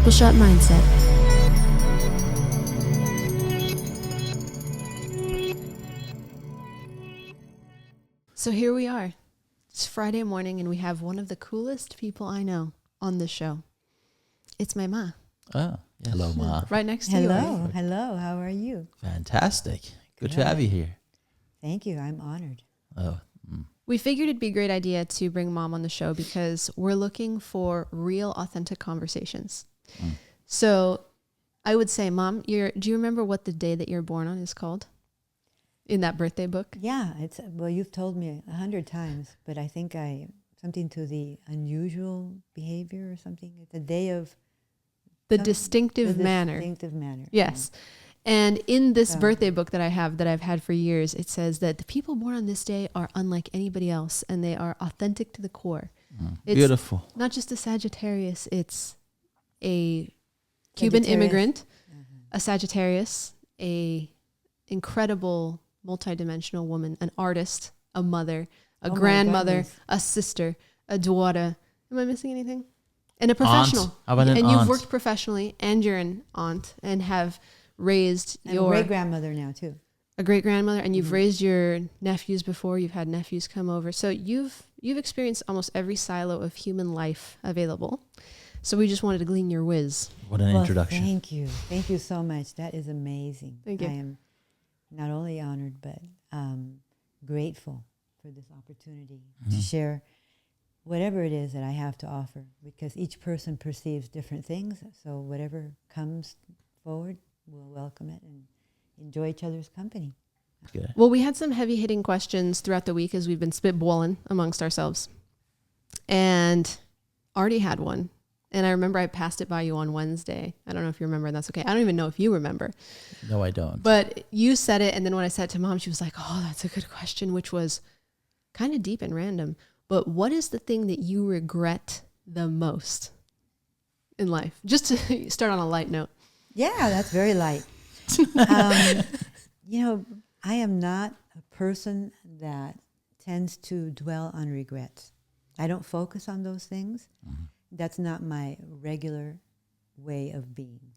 Triple Shot Mindset. So here we are. It's Friday morning and we have one of the coolest people I know on this show. It's my ma. Oh, yes. Hello, Ma. Right next to you. Hello. Hello. How are you? Fantastic. Good to have you here. Thank you. I'm honored. Oh. We figured it'd be a great idea to bring Mom on the show because we're looking for real, authentic conversations. So I would say, Mom, do you remember what the day that you're born on is called in that birthday book? Yeah. Well, you've told me 100 times, but I think something to the unusual behavior or something. It's a day of The distinctive manner. Distinctive manner. Yes. And in this birthday book that I've had for years, it says that the people born on this day are unlike anybody else and they are authentic to the core. It's Beautiful. not just a Sagittarius, it's a Cuban immigrant, a Sagittarius, a incredible multidimensional woman, an artist, a mother, a grandmother, a sister, a daughter. Am I missing anything? And a professional. Aunt. How about an and aunt? you've worked professionally and you're an aunt and have raised your great-grandmother now too. A great-grandmother, and you've raised your nephews before. You've had nephews come over. So you've experienced almost every silo of human life available. So we just wanted to glean your whiz. What an introduction. Thank you. Thank you so much. That is amazing. Thank you. I am not only honored, but grateful for this opportunity to share whatever it is that I have to offer, because each person perceives different things. So whatever comes forward, we'll welcome it and enjoy each other's company. Good. Well, we had some heavy-hitting questions throughout the week as we've been spitballing amongst ourselves. And Artie had one. And I remember I passed it by you on Wednesday. I don't know if you remember, and that's okay. I don't even know if you remember. No, I don't. But you said it, and then when I said it to Mom, she was like, oh, that's a good question, which was kind of deep and random. But what is the thing that you regret the most in life? Just to start on a light note. Yeah, that's very light. I am not a person that tends to dwell on regrets. I don't focus on those things. That's not my regular way of being.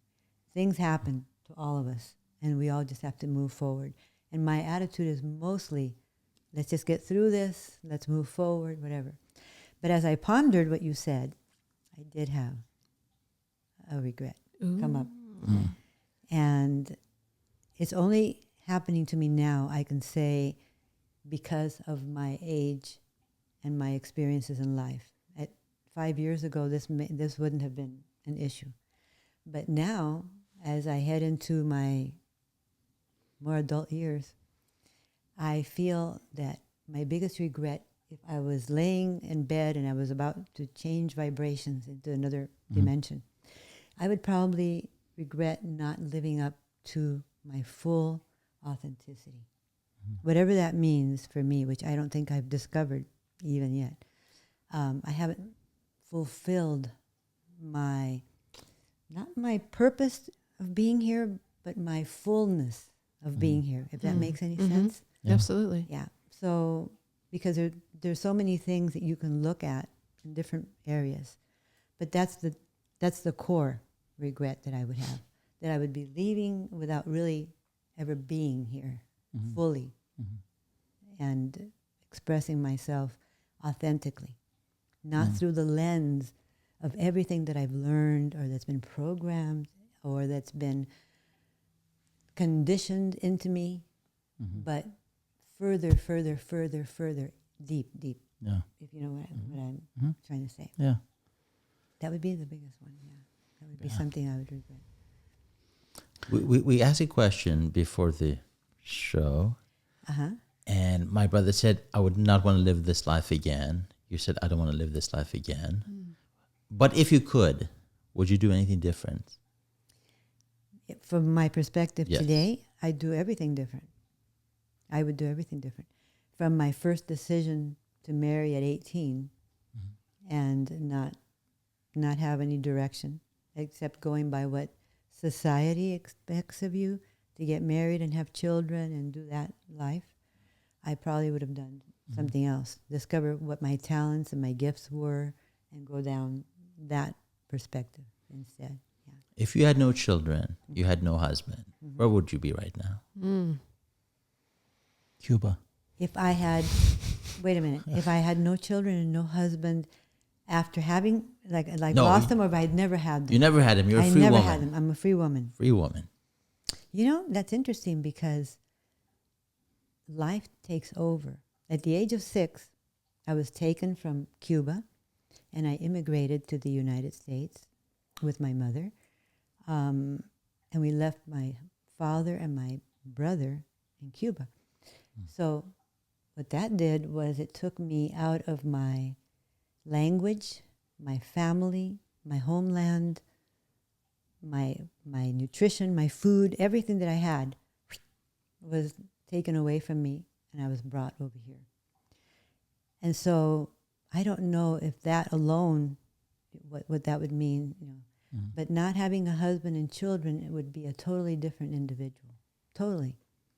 Things happen to all of us, and we all just have to move forward. And my attitude is mostly, let's just get through this, let's move forward, whatever. But as I pondered what you said, I did have a regret come up. And it's only happening to me now, I can say, because of my age and my experiences in life. 5 years ago, this wouldn't have been an issue. But now, as I head into my more adult years, I feel that my biggest regret, if I was laying in bed and I was about to change vibrations into another dimension, I would probably regret not living up to my full authenticity. Whatever that means for me, which I don't think I've discovered even yet. I haven't fulfilled not my purpose of being here, but my fullness of being here, if that makes any sense. Yeah. Absolutely. Yeah. So, because there's so many things that you can look at in different areas, but that's the core regret that I would have, that I would be leaving without really ever being here fully and expressing myself authentically, not through the lens of everything that I've learned or that's been programmed or that's been conditioned into me, but further, deep. Yeah. If you know what I'm trying to say. Yeah. That would be the biggest one, yeah. That would be something I would regret. We asked a question before the show, and my brother said, I would not want to live this life again. You said, I don't want to live this life again. But if you could, would you do anything different? From my perspective Yes. today, I'd do everything different. I would do everything different. From my first decision to marry at 18 and not have any direction except going by what society expects of you, to get married and have children and do that life, I probably would have done something else. Discover what my talents and my gifts were and go down that perspective instead. If you had no children, you had no husband, where would you be right now? Cuba. If I had, wait a minute, if I had no children and no husband after having, No, lost them, or if I had never had them. You never had him. You're a I free never woman. had them. I'm a free woman. Free woman. You know, that's interesting because life takes over. At the age of 6, I was taken from Cuba and I immigrated to the United States with my mother. And we left my father and my brother in Cuba. So what that did was it took me out of my language, my family, my homeland, my nutrition, my food, everything that I had was taken away from me, and I was brought over here. And so I don't know if that alone, what that would mean, you know. But not having a husband and children, it would be a totally different individual. Totally.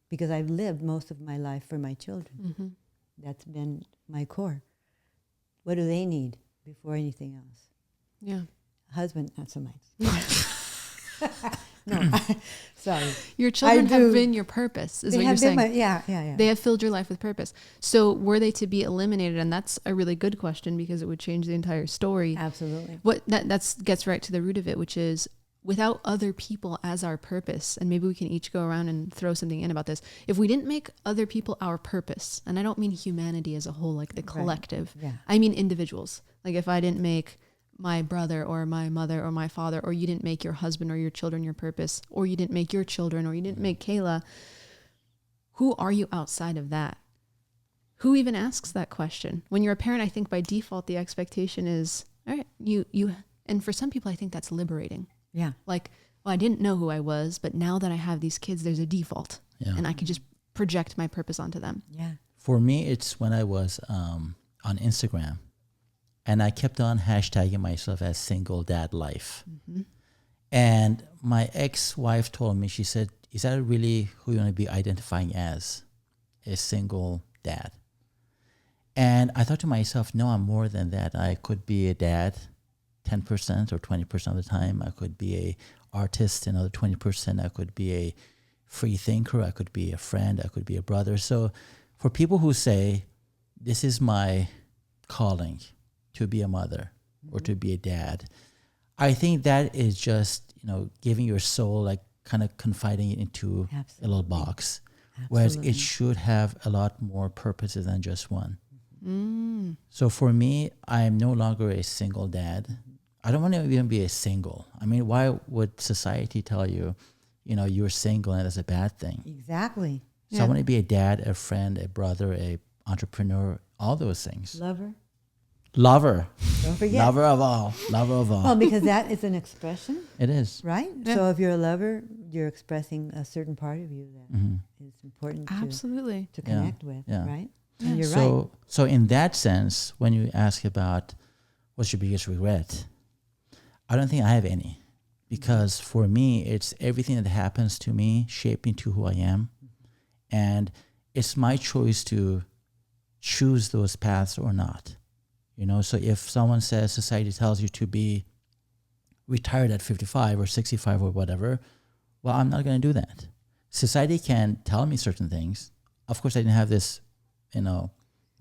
Because I've lived most of my life for my children. That's been my core. What do they need before anything else? Yeah. Husband, not so much. No, sorry. Your children I do. have been your purpose, is They what have you're been saying. yeah. They have filled your life with purpose. So were they to be eliminated? And that's a really good question because it would change the entire story. Absolutely. What that gets right to the root of it, which is without other people as our purpose, and maybe we can each go around and throw something in about this. If we didn't make other people our purpose, and I don't mean humanity as a whole, like the collective, Yeah. I mean individuals. Like if I didn't make my brother or my mother or my father, or you didn't make your husband or your children your purpose, or you didn't make your children, or you didn't make Kayla, who are you outside of that? Who even asks that question? When you're a parent, I think by default, the expectation is, all right, you, and for some people, I think that's liberating. Yeah. Like, well, I didn't know who I was, but now that I have these kids, there's a default and I can just project my purpose onto them. Yeah. For me, it's when I was on Instagram and I kept on hashtagging myself as single dad life. And my ex-wife told me, she said, is that really who you want to be identifying as, a single dad? And I thought to myself, no, I'm more than that. I could be a dad 10% or 20% of the time. I could be a artist another 20%. I could be a free thinker. I could be a friend. I could be a brother. So for people who say, this is my calling to be a mother or to be a dad, I think that is just, giving your soul, like kind of confiding it into a little box. Whereas it should have a lot more purposes than just one. So for me, I am no longer a single dad. I don't want to even be a single. I mean, why would society tell you, you're single and that's a bad thing? Exactly. So I want to be a dad, a friend, a brother, a entrepreneur, all those things. Lover. Don't forget. Lover of all. Well, because that is an expression, It is. right? Yeah. So if you're a lover, you're expressing a certain part of you that is important Absolutely. to connect with, Yeah. right? And you're right. So in that sense, when you ask about what's your biggest regret, I don't think I have any, because for me, it's everything that happens to me shaped me to who I am. And it's my choice to choose those paths or not. So if someone says society tells you to be retired at 55 or 65 or whatever, well, I'm not going to do that. Society can tell me certain things. Of course, I didn't have this,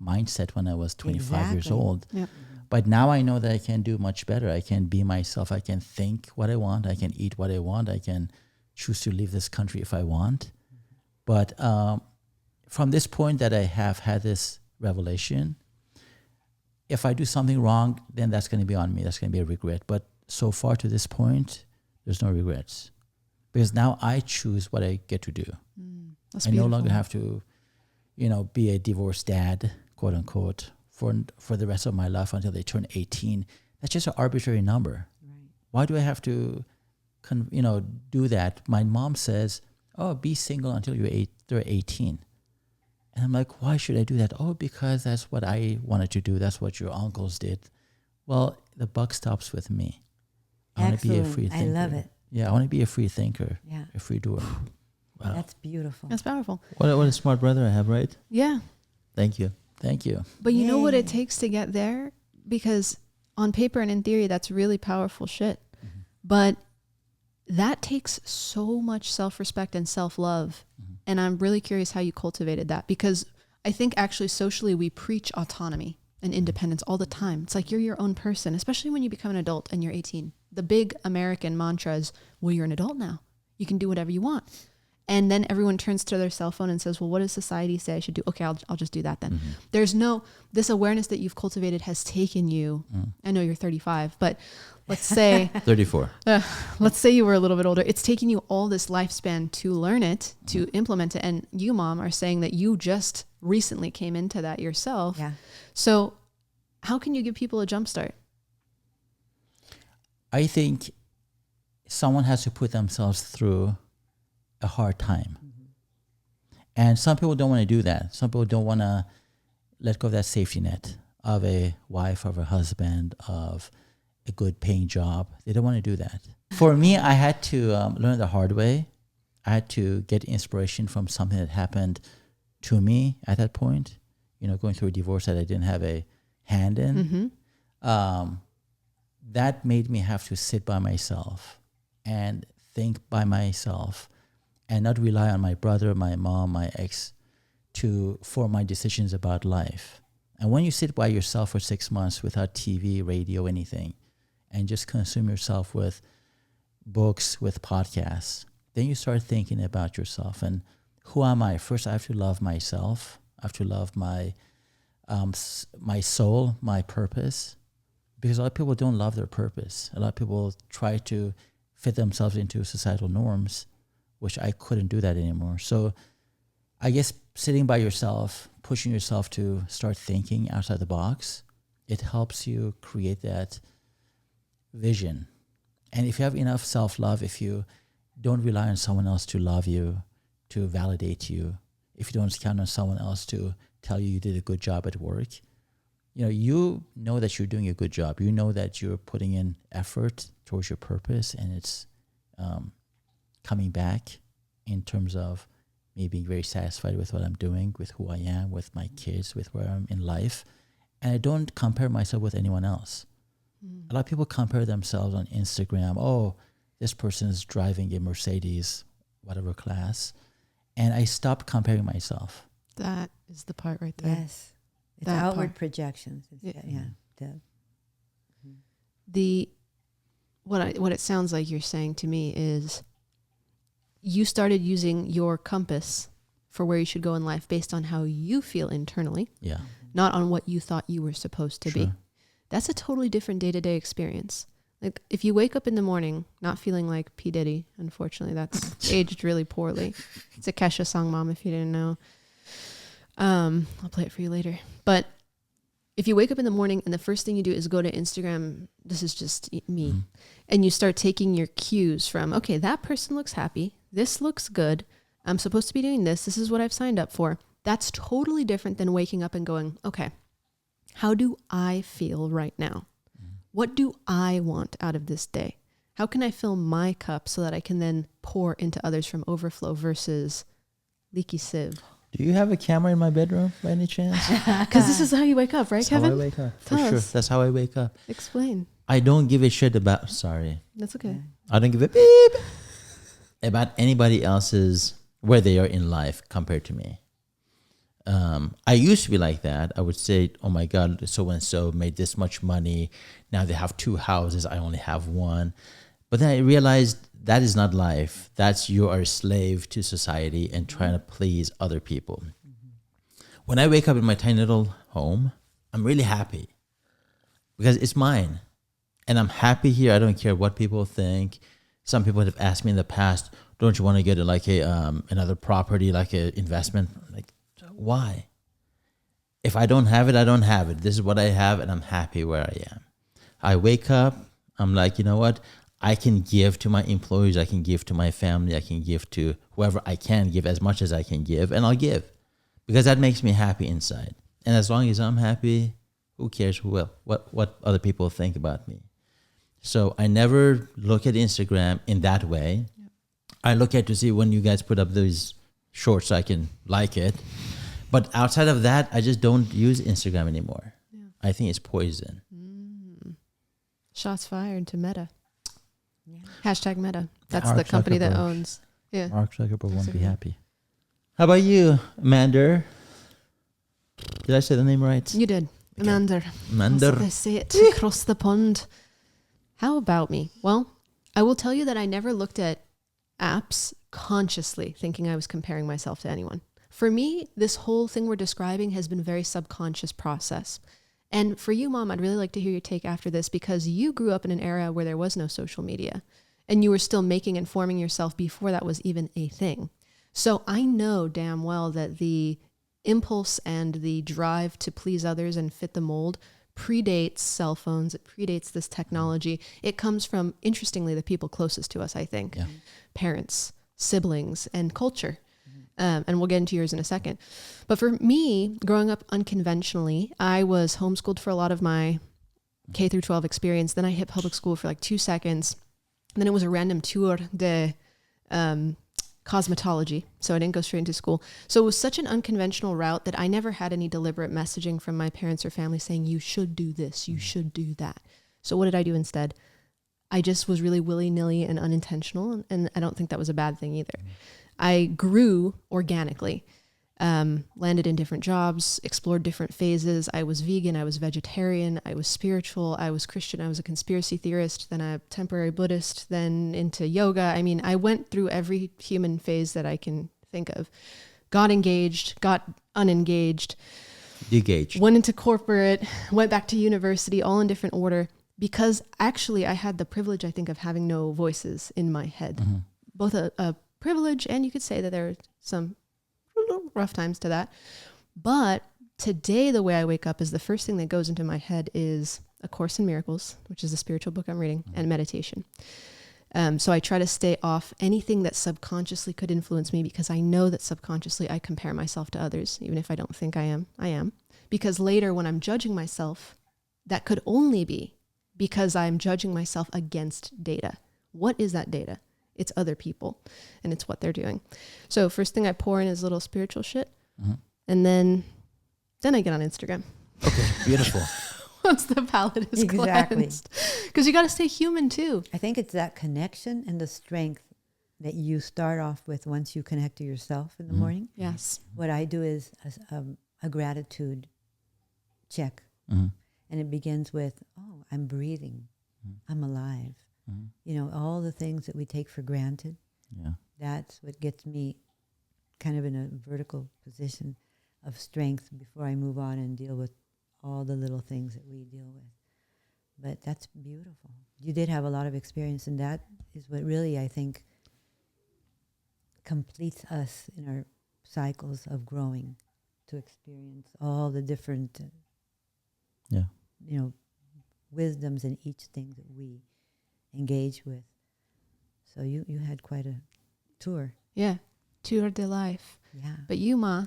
mindset when I was 25 years old. Yep. But now I know that I can do much better. I can be myself. I can think what I want. I can eat what I want. I can choose to leave this country if I want. But from this point that I have had this revelation, if I do something wrong, then that's going to be on me. That's going to be a regret. But so far to this point, there's no regrets. Because now I choose what I get to do. That's I beautiful. no longer have to, be a divorced dad, quote unquote, for the rest of my life until they turn 18. That's just an arbitrary number. Right. Why do I have to, do that? My mom says, oh, be single until they're 18. And I'm like, why should I do that? Oh, because that's what I wanted to do. That's what your uncles did. Well, the buck stops with me. I want to be a free thinker. I love it. Yeah, I want to be a free thinker, Yeah. a free doer. Wow. That's beautiful. That's powerful. What a smart brother I have, right? Yeah. Thank you. But you know what Yay. it takes to get there? Because on paper and in theory, that's really powerful shit. But that takes so much self-respect and self-love. And I'm really curious how you cultivated that, because I think actually socially we preach autonomy and independence all the time. It's like you're your own person, especially when you become an adult and you're 18. The big American mantra is, well, you're an adult now. You can do whatever you want. And then everyone turns to their cell phone and says, well, what does society say I should do? Okay, I'll just do that then. There's this awareness that you've cultivated has taken you, I know you're 35, but let's say 34. Let's say you were a little bit older. It's taken you all this lifespan to learn it, to implement it. And you, Mom, are saying that you just recently came into that yourself. Yeah. So how can you give people a jump start? I think someone has to put themselves through a hard time. And some people don't want to do that. Some people don't want to let go of that safety net of a wife, of a husband, of a good paying job. They don't want to do that. For me, I had to learn the hard way. I had to get inspiration from something that happened to me at that point, going through a divorce that I didn't have a hand in. That made me have to sit by myself and think by myself and not rely on my brother, my mom, my ex for my decisions about life. And when you sit by yourself for 6 months without TV, radio, anything, and just consume yourself with books, with podcasts, then you start thinking about yourself and who am I? First, I have to love myself. I have to love my soul, my purpose, because a lot of people don't love their purpose. A lot of people try to fit themselves into societal norms, which I couldn't do that anymore. So I guess sitting by yourself, pushing yourself to start thinking outside the box, it helps you create that vision. And if you have enough self-love, if you don't rely on someone else to love you, to validate you, if you don't count on someone else to tell you did a good job at work, you know that you're doing a good job. You know that you're putting in effort towards your purpose, and it's coming back in terms of me being very satisfied with what I'm doing, with who I am, with my kids, with where I'm in life. And I don't compare myself with anyone else. A lot of people compare themselves on Instagram. Oh, this person is driving a Mercedes, whatever class. And I stopped comparing myself. That is the part right there. Yes. It's That outward part. projections. What it sounds like you're saying to me is you started using your compass for where you should go in life based on how you feel internally, not on what you thought you were supposed to be. That's a totally different day-to-day experience. Like if you wake up in the morning not feeling like P. Diddy, unfortunately, that's aged really poorly. It's a Kesha song, Mom, if you didn't know. I'll play it for you later. But if you wake up in the morning and the first thing you do is go to Instagram, this is just me, and you start taking your cues from, okay, that person looks happy. This looks good. I'm supposed to be doing this. This is what I've signed up for. That's totally different than waking up and going, okay, how do I feel right now? What do I want out of this day? How can I fill my cup so that I can then pour into others from overflow versus leaky sieve? Do you have a camera in my bedroom by any chance? Because this is how you wake up, right, That's Kevin? how I wake up. For Tell sure. us. That's how I wake up. Explain. I don't give a shit about, sorry. That's okay. I don't give a beep about anybody else's, where they are in life compared to me. I used to be like that. I would say, oh my God, so-and-so made this much money. Now they have 2 houses. I only have 1. But then I realized that is not life. That's you are a slave to society and trying to please other people. When I wake up in my tiny little home, I'm really happy because it's mine. And I'm happy here. I don't care what people think. Some people have asked me in the past, don't you want to get another property, like an investment? Like, why? If I don't have it, I don't have it. This is what I have, and I'm happy where I am. I wake up, I'm like, you know what? I can give to my employees, I can give to my family, I can give to whoever I can give, as much as I can give, and I'll give. Because that makes me happy inside. And as long as I'm happy, who cares what other people think about me? So I never look at Instagram in that way. Yep. I look at to see when you guys put up these shorts so I can like it. But outside of that, I just don't use Instagram anymore. Yeah. I think it's poison. Shots fired to Meta. Yeah. Hashtag Meta. That's Mark the company that Zuckerberg. owns. Yeah. Mark Zuckerberg won't be Zuckerberg. happy. How about you, Amanda? Did I say the name right? You did. Okay. Amanda. Amanda. They say it across the pond. How about me? Well, I will tell you that I never looked at apps consciously thinking I was comparing myself to anyone. For me, this whole thing we're describing has been a very subconscious process. And for you, Mom, I'd really like to hear your take after this, because you grew up in an era where there was no social media and you were still making and forming yourself before that was even a thing. So I know damn well that the impulse and the drive to please others and fit the mold predates cell phones. It predates this technology. It comes from, interestingly, the people closest to us, I think. Yeah. Parents, siblings, and culture. And we'll get into yours in a second. But for me, growing up unconventionally, I was homeschooled for a lot of my K through 12 experience. Then I hit public school for like 2 seconds. And then it was a random tour de cosmetology. So I didn't go straight into school. So it was such an unconventional route that I never had any deliberate messaging from my parents or family saying, you should do this, you should do that. So what did I do instead? I just was really willy-nilly and unintentional. And I don't think that was a bad thing either. I grew organically, landed in different jobs, explored different phases. I was vegan, I was vegetarian, I was spiritual, I was Christian, I was a conspiracy theorist, then a temporary Buddhist, then into yoga. I mean, I went through every human phase that I can think of. Got engaged, got unengaged, Degaged. went into corporate, went back to university, all in different order, because actually I had the privilege, I think, of having no voices in my head. Both a privilege, and you could say that there are some rough times to that. But today, the way I wake up is the first thing that goes into my head is A Course in Miracles, which is the spiritual book I'm reading, and meditation. So I try to stay off anything that subconsciously could influence me, because I know that subconsciously I compare myself to others, even if I don't think I am. Because later when I'm judging myself, that could only be because I'm judging myself against data. What is that data? It's other people, and it's what they're doing. So first thing I pour in is little spiritual shit, and then I get on Instagram. Okay, beautiful. Once the palate is cleansed. Because you got to stay human too. I think it's that connection and the strength that you start off with once you connect to yourself in the morning. Yes. What I do is a gratitude check. And it begins with, oh, I'm breathing. I'm alive. You know, all the things that we take for granted. Yeah. That's what gets me kind of in a vertical position of strength before I move on and deal with all the little things that we deal with. But that's beautiful. You did have a lot of experience, and that is what really, I think, completes us in our cycles of growing, to experience all the different, wisdoms in each thing that we engage with. So you had quite a tour. Yeah. Tour de life. Yeah. But you, Ma,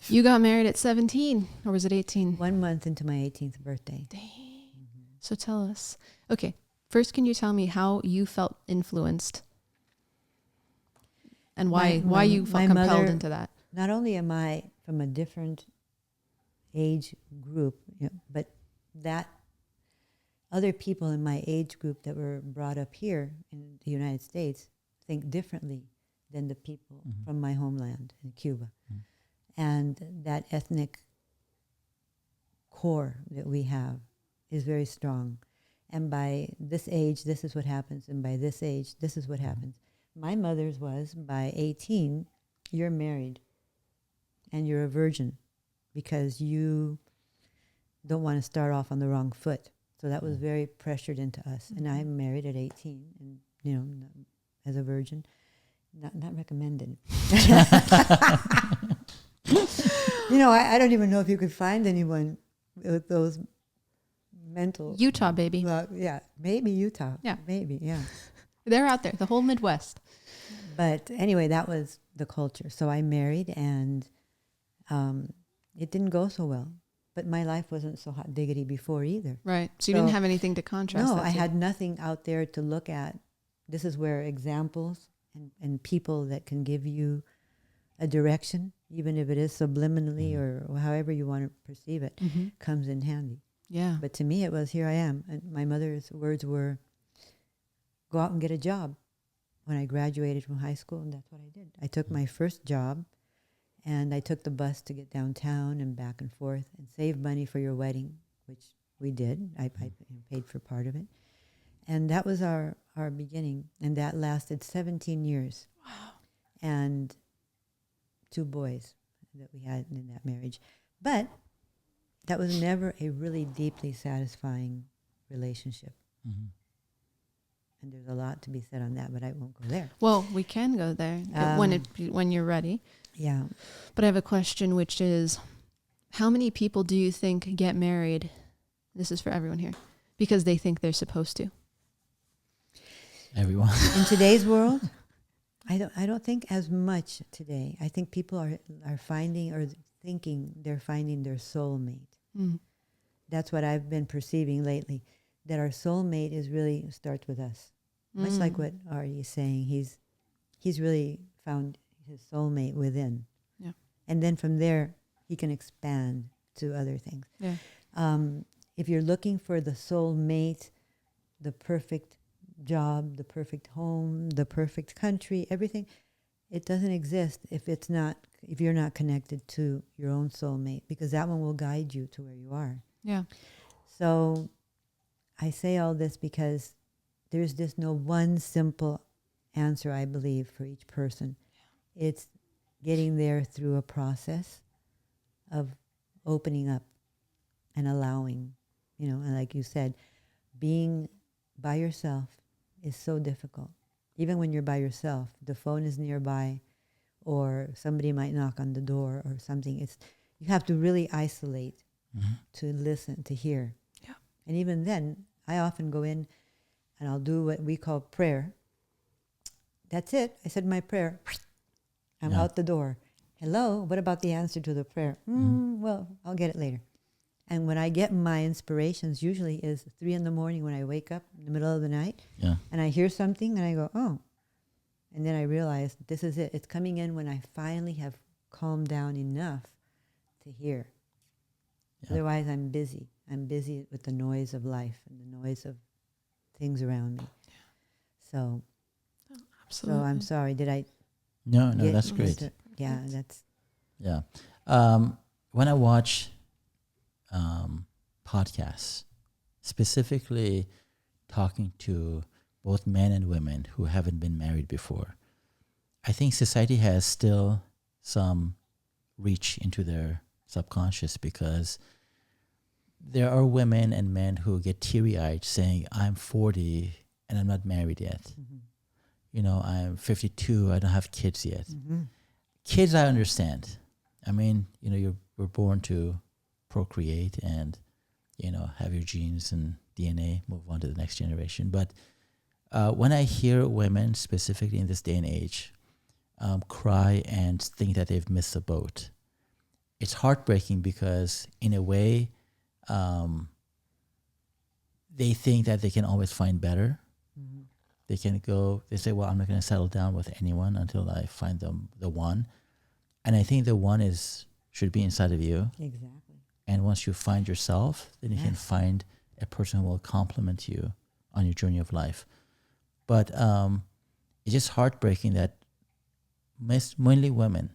you got married at 17, or was it 18? 1 month into my 18th birthday. Dang. So tell us. Okay. First, can you tell me how you felt influenced and why you felt compelled mother, into that? Not only am I from a different age group, but that other people in my age group that were brought up here in the United States think differently than the people from my homeland in Cuba. And that ethnic core that we have is very strong. And by this age, this is what happens. And by this age, this is what happens. My mother's was, by 18, you're married and you're a virgin because you don't want to start off on the wrong foot. So that was very pressured into us. And I'm married at 18 and, as a virgin. Not recommended. I don't even know if you could find anyone with those mental... Utah, baby. Yeah, maybe Utah. Yeah. Maybe, yeah. They're out there, the whole Midwest. But anyway, that was the culture. So I married, and it didn't go so well. But my life wasn't so hot diggity before either. Right. So you didn't have anything to contrast. No, that I to. had nothing out there to look at. This is where examples and people that can give you a direction, even if it is subliminally or however you want to perceive it, comes in handy. Yeah. But to me, it was, here I am. And my mother's words were, go out and get a job. When I graduated from high school, and that's what I did. I took my first job, and I took the bus to get downtown and back and forth and save money for your wedding, which we did. I paid for part of it. And that was our beginning. And that lasted 17 years. Wow. And 2 boys that we had in that marriage. But that was never a really deeply satisfying relationship. Mm-hmm. And there's a lot to be said on that, but I won't go there. Well, we can go there when you're ready. Yeah. But I have a question, which is, how many people do you think get married? This is for everyone here, because they think they're supposed to. Everyone. In today's world, I don't think as much today. I think people are finding or thinking they're finding their soulmate. Mm. That's what I've been perceiving lately, that our soulmate is really starts with us. Much like what Artie is saying, he's really found his soulmate within. Yeah. And then from there, he can expand to other things. Yeah. If you're looking for the soulmate, the perfect job, the perfect home, the perfect country, everything, it doesn't exist if you're not connected to your own soulmate, because that one will guide you to where you are. Yeah. So I say all this because there's just no one simple answer, I believe, for each person. Yeah. It's getting there through a process of opening up and allowing, and like you said, being by yourself is so difficult. Even when you're by yourself, the phone is nearby, or somebody might knock on the door or something. You have to really isolate to listen, to hear. Yeah. And even then, I often go in and I'll do what we call prayer. That's it. I said my prayer. I'm out the door. Hello, what about the answer to the prayer? Well, I'll get it later. And when I get my inspirations, usually is 3 a.m. when I wake up in the middle of the night. Yeah. And I hear something and I go, oh. And then I realize this is it. It's coming in when I finally have calmed down enough to hear. Yeah. Otherwise, I'm busy. I'm busy with the noise of life and the noise of things around me. Yeah. So, absolutely. So I'm sorry. Did I? No, that's great. That's. Yeah. When I watch podcasts, specifically talking to both men and women who haven't been married before, I think society has still some reach into their subconscious, because there are women and men who get teary-eyed saying, I'm 40 and I'm not married yet. Mm-hmm. I'm 52, I don't have kids yet. Mm-hmm. Kids, I understand. I mean, we're born to procreate and, have your genes and DNA move on to the next generation. But when I hear women, specifically in this day and age, cry and think that they've missed the boat, it's heartbreaking, because in a way, they think that they can always find better. Mm-hmm. They say, well, I'm not going to settle down with anyone until I find the one. And I think the one should be inside of you. Exactly. And once you find yourself, then you can find a person who will complement you on your journey of life. But it's just heartbreaking that mainly women,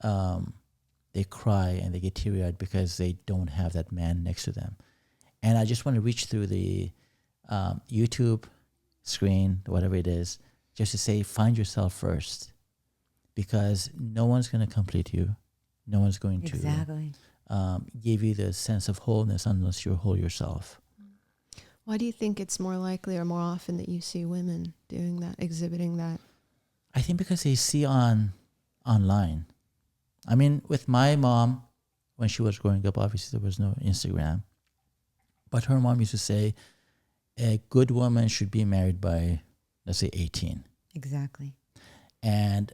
they cry and they get teary-eyed because they don't have that man next to them. And I just want to reach through the YouTube screen, whatever it is, just to say, find yourself first, because no one's going to complete you. No one's going to give you the sense of wholeness unless you're whole yourself. Why do you think it's more likely or more often that you see women doing that, exhibiting that? I think because they see online. I mean, with my mom, when she was growing up, obviously there was no Instagram. But her mom used to say, a good woman should be married by, let's say, 18. Exactly. And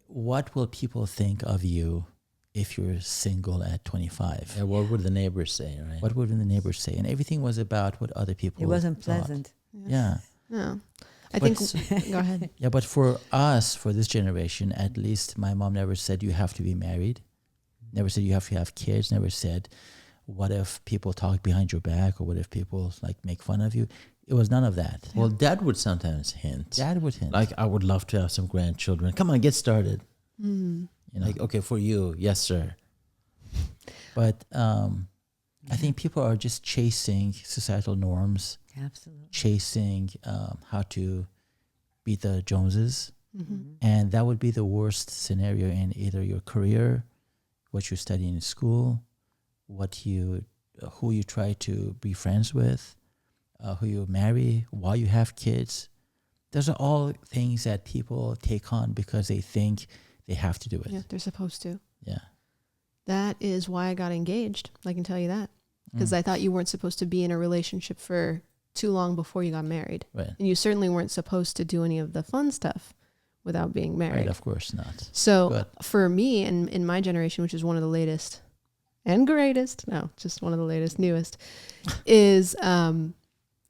what will people think of you if you're single at 25? Yeah, what would the neighbors say, right? What would the neighbors say? And everything was about what other people It wasn't thought. pleasant. Yeah. No. I think, go ahead. Yeah, but for us, for this generation, at least my mom never said you have to be married. Never said you have to have kids. Never said, what if people talk behind your back, or what if people make fun of you? It was none of that. Well, Dad would sometimes hint. Dad would hint. Like, I would love to have some grandchildren. Come on, get started. Mm. You know? Like, okay, for you, yes, sir. But I think people are just chasing societal norms, Absolutely. chasing how to beat the Joneses. Mm-hmm. And that would be the worst scenario in either your career, what you study in school, who you try to be friends with, who you marry, why you have kids. Those are all things that people take on because they think they have to do it. Yeah, they're supposed to. Yeah. That is why I got engaged. I can tell you that. Because I thought you weren't supposed to be in a relationship for too long before you got married. Right. And you certainly weren't supposed to do any of the fun stuff without being married. Right, of course not. So But for me and in my generation, which is one of the latest and greatest, no, just one of the latest, newest, is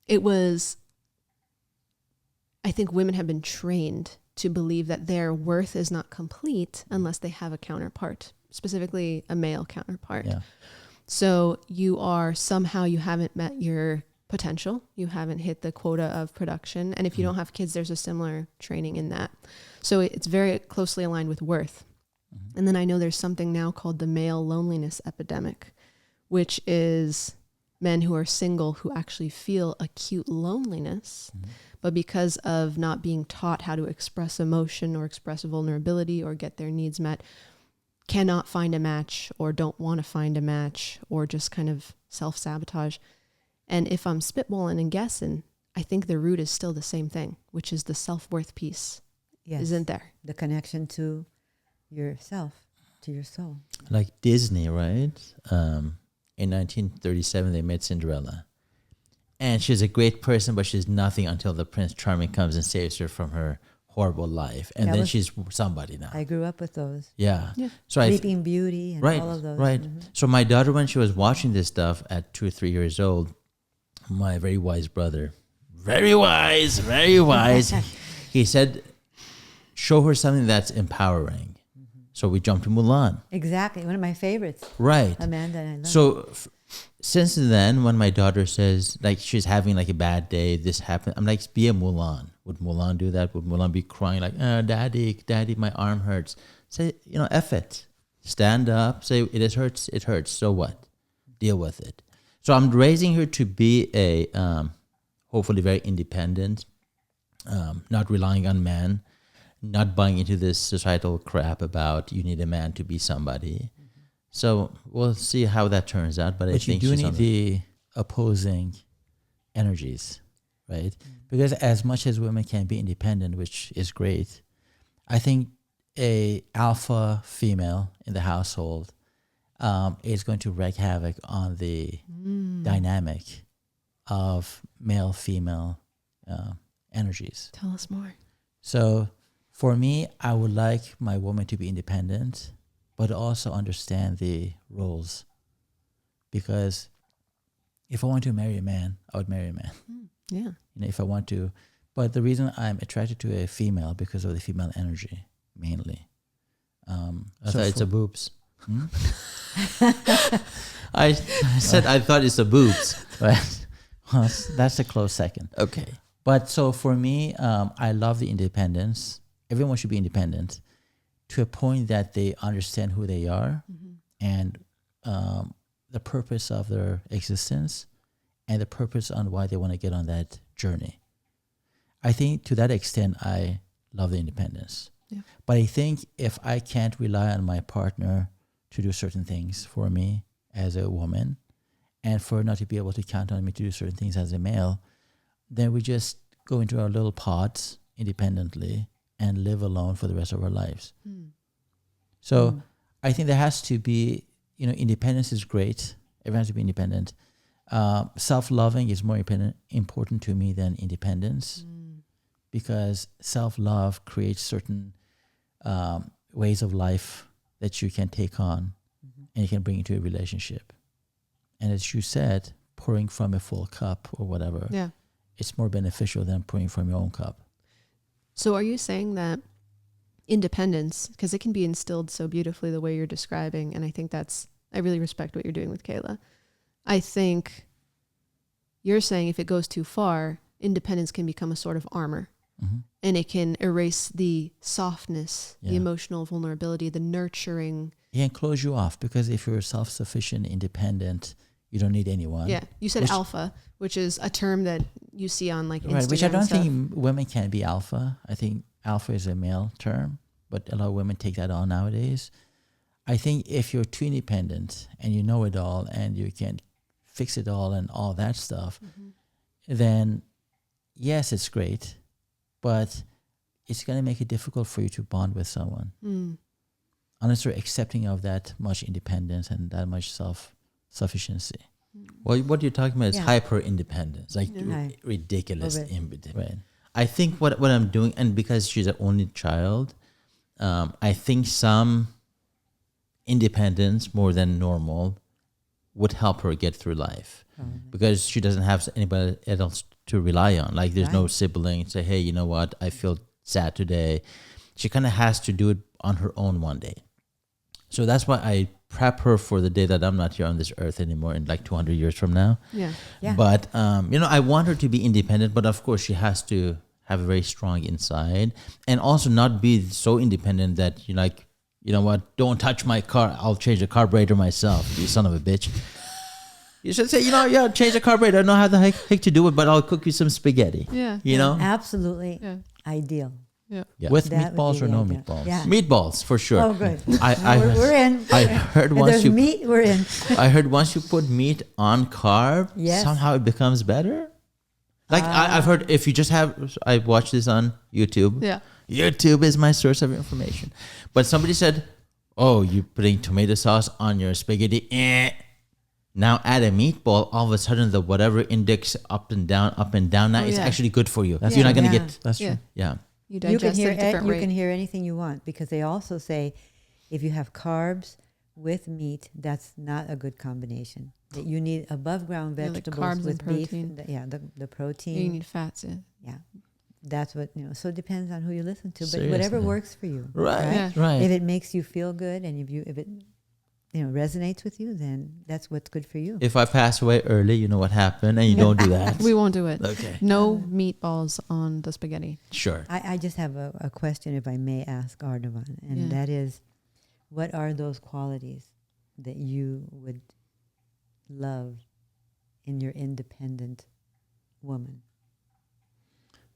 it was, I think women have been trained to believe that their worth is not complete unless they have a counterpart, specifically a male counterpart. yeah. So you haven't met your potential. You haven't hit the quota of production. And if you don't have kids, there's a similar training in that. So it's very closely aligned with worth. Mm-hmm. And then I know there's something now called the male loneliness epidemic, which is men who are single who actually feel acute loneliness, but because of not being taught how to express emotion or express vulnerability or get their needs met, cannot find a match or don't want to find a match or just kind of self-sabotage. And if I'm spitballing and guessing, I think the root is still the same thing, which is the self-worth piece. Yes. Isn't there? The connection to yourself, to your soul. Like Disney, right? In 1937, they made Cinderella. And she's a great person, but she's nothing until the Prince Charming comes and saves her from her horrible life. And then she's somebody now. I grew up with those. Yeah. Yeah. So Sleeping Beauty and right, all of those. right. Mhm. So my daughter, when she was watching this stuff at 2 or 3 years old, my very wise brother, very wise, he said, show her something that's empowering. So we jumped to Mulan. Exactly. One of my favorites. Right. Amanda and I love. So since then, when my daughter says, like, she's having like a bad day, this happened, I'm like, be a Mulan. Would Mulan do that? Would Mulan be crying like, oh, daddy, my arm hurts? Say, F it. Stand up. Say, it hurts. So what? Deal with it. So I'm raising her to be a, hopefully very independent, not relying on men, not buying into this societal crap about you need a man to be somebody. So we'll see how that turns out. But I But you think do she's need on the opposing energies, right? Because as much as women can be independent, which is great, I think a alpha female in the household is going to wreak havoc on the dynamic of male-female energies. Tell us more. So for me, I would like my woman to be independent, but also understand the roles. Because if I want to marry a man, I would marry a man. Yeah. If I want to. But the reason I'm attracted to a female because of the female energy, mainly. I thought it's the boobs. Hmm? I said I thought it's the boobs. Right. Well, that's a close second. Okay. But so for me, I love the independence. Everyone should be independent to a point that they understand who they are and the purpose of their existence and the purpose on why they want to get on that journey. I think to that extent, I love the independence. Yeah. But I think if I can't rely on my partner to do certain things for me as a woman and for her not to be able to count on me to do certain things as a male, then we just go into our little pods independently and live alone for the rest of our lives. So I think there has to be, independence is great. Everyone has to be independent. Self-loving is more important to me than independence because self-love creates certain ways of life that you can take on and you can bring into a relationship. And as you said, pouring from a full cup or whatever, it's more beneficial than pouring from your own cup. So are you saying that independence, because it can be instilled so beautifully the way you're describing, and I think I really respect what you're doing with Kayla. I think you're saying if it goes too far, independence can become a sort of armor. Mm-hmm. And it can erase the softness, the Yeah. emotional vulnerability, the nurturing. Yeah, and close you off, because if you're self-sufficient, independent, you don't need anyone. Yeah. You said Which- alpha, which is a term that you see on like Instagram. Right, which I don't and stuff. think women can be alpha. I think alpha is a male term, but a lot of women take that on nowadays. I think if you're too independent and you know it all and you can fix it all and all that stuff, then yes, it's great, but it's going to make it difficult for you to bond with someone unless you're accepting of that much independence and that much self-sufficiency. Well, what you're talking about is Yeah. hyper independence, like Right. ridiculous Over it. independence. I think what I'm doing, and because she's an only child, I think some independence more than normal would help her get through life because she doesn't have anybody else to rely on. Like there's no Right. sibling say, hey, you know what? I feel sad today. She kind of has to do it on her own one day. So that's why I prep her for the day that I'm not here on this earth anymore in like 200 years from now. Yeah. Yeah. But, I want her to be independent, but of course she has to have a very strong inside and also not be so independent that you're like, you know what, don't touch my car. I'll change the carburetor myself, you son of a bitch. You should say, change the carburetor. I don't know how the heck to do it, but I'll cook you some spaghetti. Yeah. You know? Absolutely Yeah. ideal. Yeah. Yeah. With That would meatballs be or the no ideal. meatballs? Yeah. Meatballs, for sure. Oh, good. I We're in. I heard If once there's you meat, we're in. I heard once you put meat on carb, Yes. somehow it becomes better. Like I've heard if you just have, I watched this on YouTube. Yeah. YouTube is my source of information. But somebody said, oh, you're putting tomato sauce on your spaghetti. Now add a meatball, all of a sudden the whatever index up and down. Now Oh, it's yeah. actually good for you. That's You're not true. going to Yeah. get, That's Yeah. true. yeah. You You can digest hear at a different you rate. can hear anything you want because they also say if you have carbs with meat, that's not a good combination. That you need above ground Yeah, the vegetables carbs and with beef. protein. The protein. You need fats. Yeah. Yeah. That's what, So it depends on who you listen to, but Seriously. whatever works for you. Right. Yeah. Right. If it makes you feel good and if it resonates with you, then that's what's good for you. If I pass away early, you know what happened, and you don't do that. We won't do it. Okay. No meatballs on the spaghetti. Sure. I just have a question, if I may ask Ardavan, and Yeah. that is, what are those qualities that you would love in your independent woman?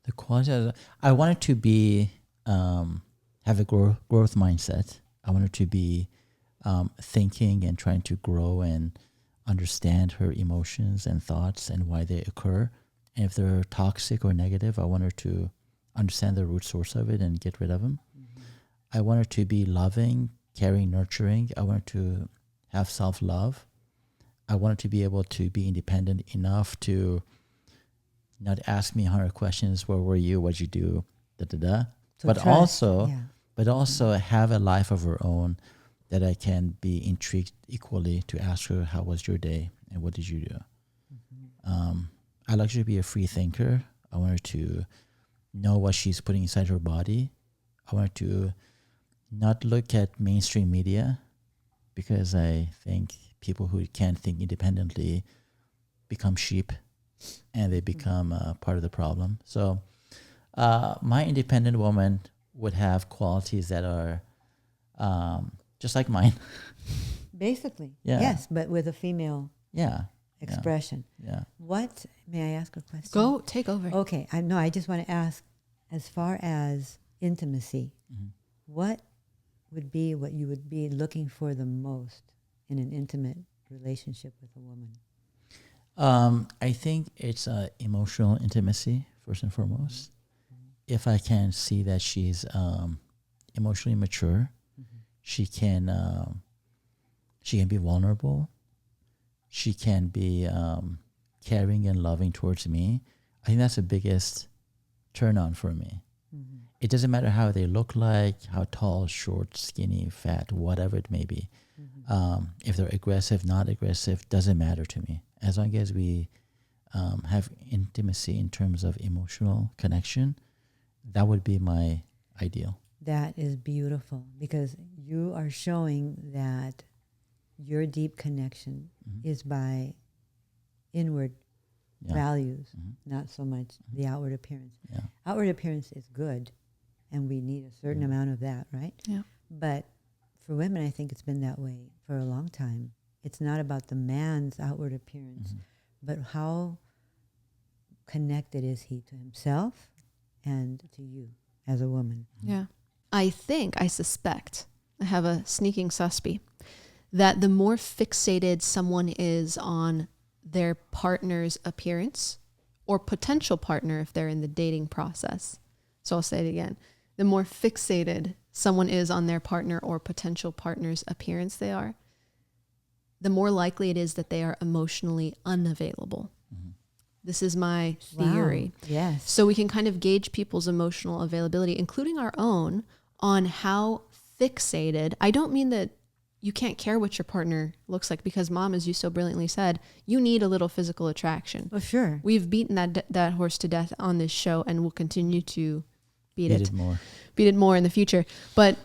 The quality I want it to be have a growth mindset. I want her to be thinking and trying to grow and understand her emotions and thoughts and why they occur. And if they're toxic or negative, I want her to understand the root source of it and get rid of them. Mm-hmm. I want her to be loving, caring, nurturing. I want her to have self-love. I want her to be able to be independent enough to not ask me 100 questions. Where were you? What'd you do? So But trust, also have a life of her own that I can be intrigued equally to ask her, how was your day and what did you do? Mm-hmm. I like her to be a free thinker. I want her to know what she's putting inside her body. I want her to not look at mainstream media because I think people who can't think independently become sheep and they become part of the problem. So my independent woman would have qualities that are just like mine. Basically, Yeah. yes, but with a female Yeah. expression. Yeah. What, may I ask a question? Go take over. Okay, I just want to ask, as far as intimacy, what would be what you would be looking for the most in an intimate relationship with a woman? I think it's emotional intimacy, first and foremost. If I can see that she's emotionally mature, she can be vulnerable. She can be caring and loving towards me. I think that's the biggest turn on for me. Mm-hmm. It doesn't matter how they look like, how tall, short, skinny, fat, whatever it may be. Mm-hmm. If they're aggressive, not aggressive, doesn't matter to me. As long as we have intimacy in terms of emotional connection, that would be my ideal. That is beautiful because you are showing that your deep connection is by inward values, not so much the outward appearance. Yeah. Outward appearance is good, and we need a certain amount of that, right? Yeah. But for women, I think it's been that way for a long time. It's not about the man's outward appearance, but how connected is he to himself and to you as a woman. Yeah. I suspect, I have a sneaking suspicion, that the more fixated someone is on their partner's appearance or potential partner if they're in the dating process. So I'll say it again. The more fixated someone is on their partner or potential partner's appearance they are, the more likely it is that they are emotionally unavailable. This is my theory. Wow. Yes. So we can kind of gauge people's emotional availability, including our own, on how fixated. I don't mean that you can't care what your partner looks like, because Mom, as you so brilliantly said, you need a little physical attraction. Well, sure. We've beaten that horse to death on this show, and will continue to beat it more in the future. But